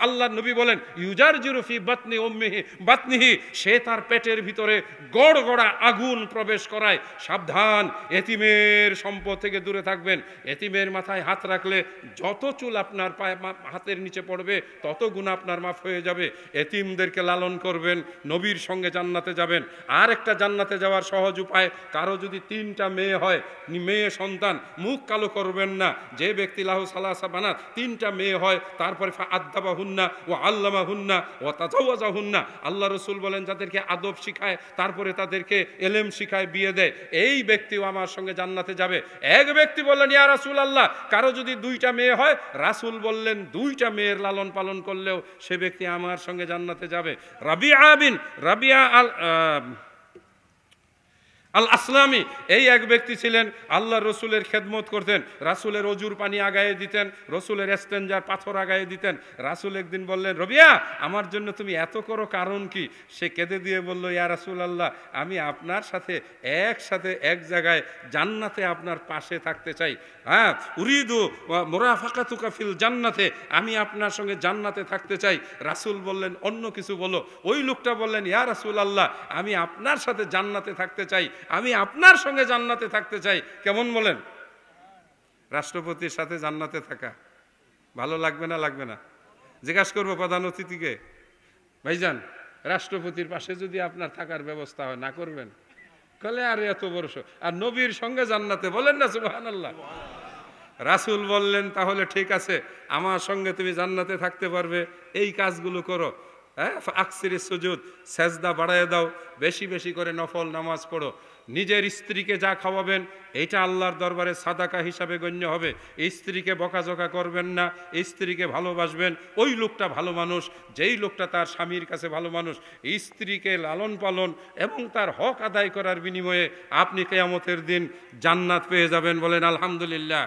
Speaker 1: আল্লাহ নবী বলেন ইউজারজিরু ফি বাতনি উম্মিহি বাতনিহি, সে তার পেটের ভিতরে গড়গড়া আগুন প্রবেশ করায়। সাবধান, এতিমের সম্পদ থেকে দূরে থাকবেন। এতিমের মাথায় হাত রাখলে যত চুল আপনার পায়ে হাতের নিচে পড়বে তত গুণ আপনার মাফ হয়ে যাবে। এতিমদেরকে লালন করবেন, নবীর সঙ্গে জান্নাতে যাবেন। আর একটা জান্নাতে যাওয়ার সহজ উপায়, কারো যদি 3টা মেয়ে হয়, মেয়ে সন্তান, মুখ কালো করবেন না। যে ব্যক্তি লাহু সালাসা বানাত, 3টা মেয়ে হয়, তারপরে আদাবাহুন্না ও আল্লামাহুন্না ও তাজাওয়াজাহুন্না, আল্লাহ রসুল বলেন যাদেরকে আদব শিখায় তারপরে তাদেরকে এলেম শিখায়, বিয়ে দেয়, এই ব্যক্তিও আমার সঙ্গে জান্নাতে যাবে। এক ব্যক্তি বললেন ইয়া রাসূলুল্লাহ, কারো যদি 2টা মেয়ে হয়, রাসূল বললেন 2টা মেয়ের লালন পালন করলেও সে ব্যক্তি আমার সঙ্গে জান্নাতে যাবে। রাবিয়া আল আসলামি, এই এক ব্যক্তি ছিলেন, আল্লাহ রসুলের খেদমত করতেন, রাসূলের অজুর পানি আগায়ে দিতেন, রসুলের এস্তেঞ্জার পাথর আগায়ে দিতেন। রাসূল একদিন বললেন রবিয়া, আমার জন্য তুমি এত করো কারণ কি? সে কেঁদে দিয়ে বলল ইয়া রাসূলুল্লাহ, আমি আপনার সাথে একসাথে এক জায়গায় জান্নাতে আপনার পাশে থাকতে চাই। হ্যাঁ, উরিদু মুরাফাকাতুকা ফিল জান্নাতে, আমি আপনার সঙ্গে জান্নাতে থাকতে চাই। রাসূল বললেন অন্য কিছু বলো। ওই লোকটা বললেন ইয়া রাসূলুল্লাহ, আমি আপনার সাথে জান্নাতে থাকতে চাই, আমি আপনার সঙ্গে জান্নাতে থাকতে চাই। কেমন বলেন? রাষ্ট্রপতির সাথে জান্নাতে থাকা ভালো লাগবে না? লাগবে না? জিজ্ঞাসা করবো প্রধান অতিথিকে, ভাইজান রাষ্ট্রপতির পাশে যদি আপনার থাকার ব্যবস্থা হয়, না করবেন? কলে আর এত বড়, আর নবীর সঙ্গে জান্নাতে, বলেন না সুবহানাল্লাহ। রাসূল বললেন তাহলে ঠিক আছে, আমার সঙ্গে তুমি জান্নাতে থাকতে পারবে, এই কাজগুলো করো। হ্যাঁ, আকসিরি সুজুদ, সেজদা বাড়ায় দাও, বেশি বেশি করে নফল নামাজ পড়ো। নিজের স্ত্রীকে যা খাওয়াবেন এইটা আল্লাহর দরবারে সাদাকা হিসাবে গণ্য হবে। স্ত্রীকে বকাঝকা করবেন না, স্ত্রীকে ভালোবাসবেন। ওই লোকটা ভালো মানুষ, যেই লোকটা তার স্বামীর কাছে ভালো মানুষ। স্ত্রীকে লালন পালন এবং তার হক আদায় করার বিনিময়ে আপনি কিয়ামতের দিন জান্নাত পেয়ে যাবেন। বলেন আলহামদুলিল্লাহ।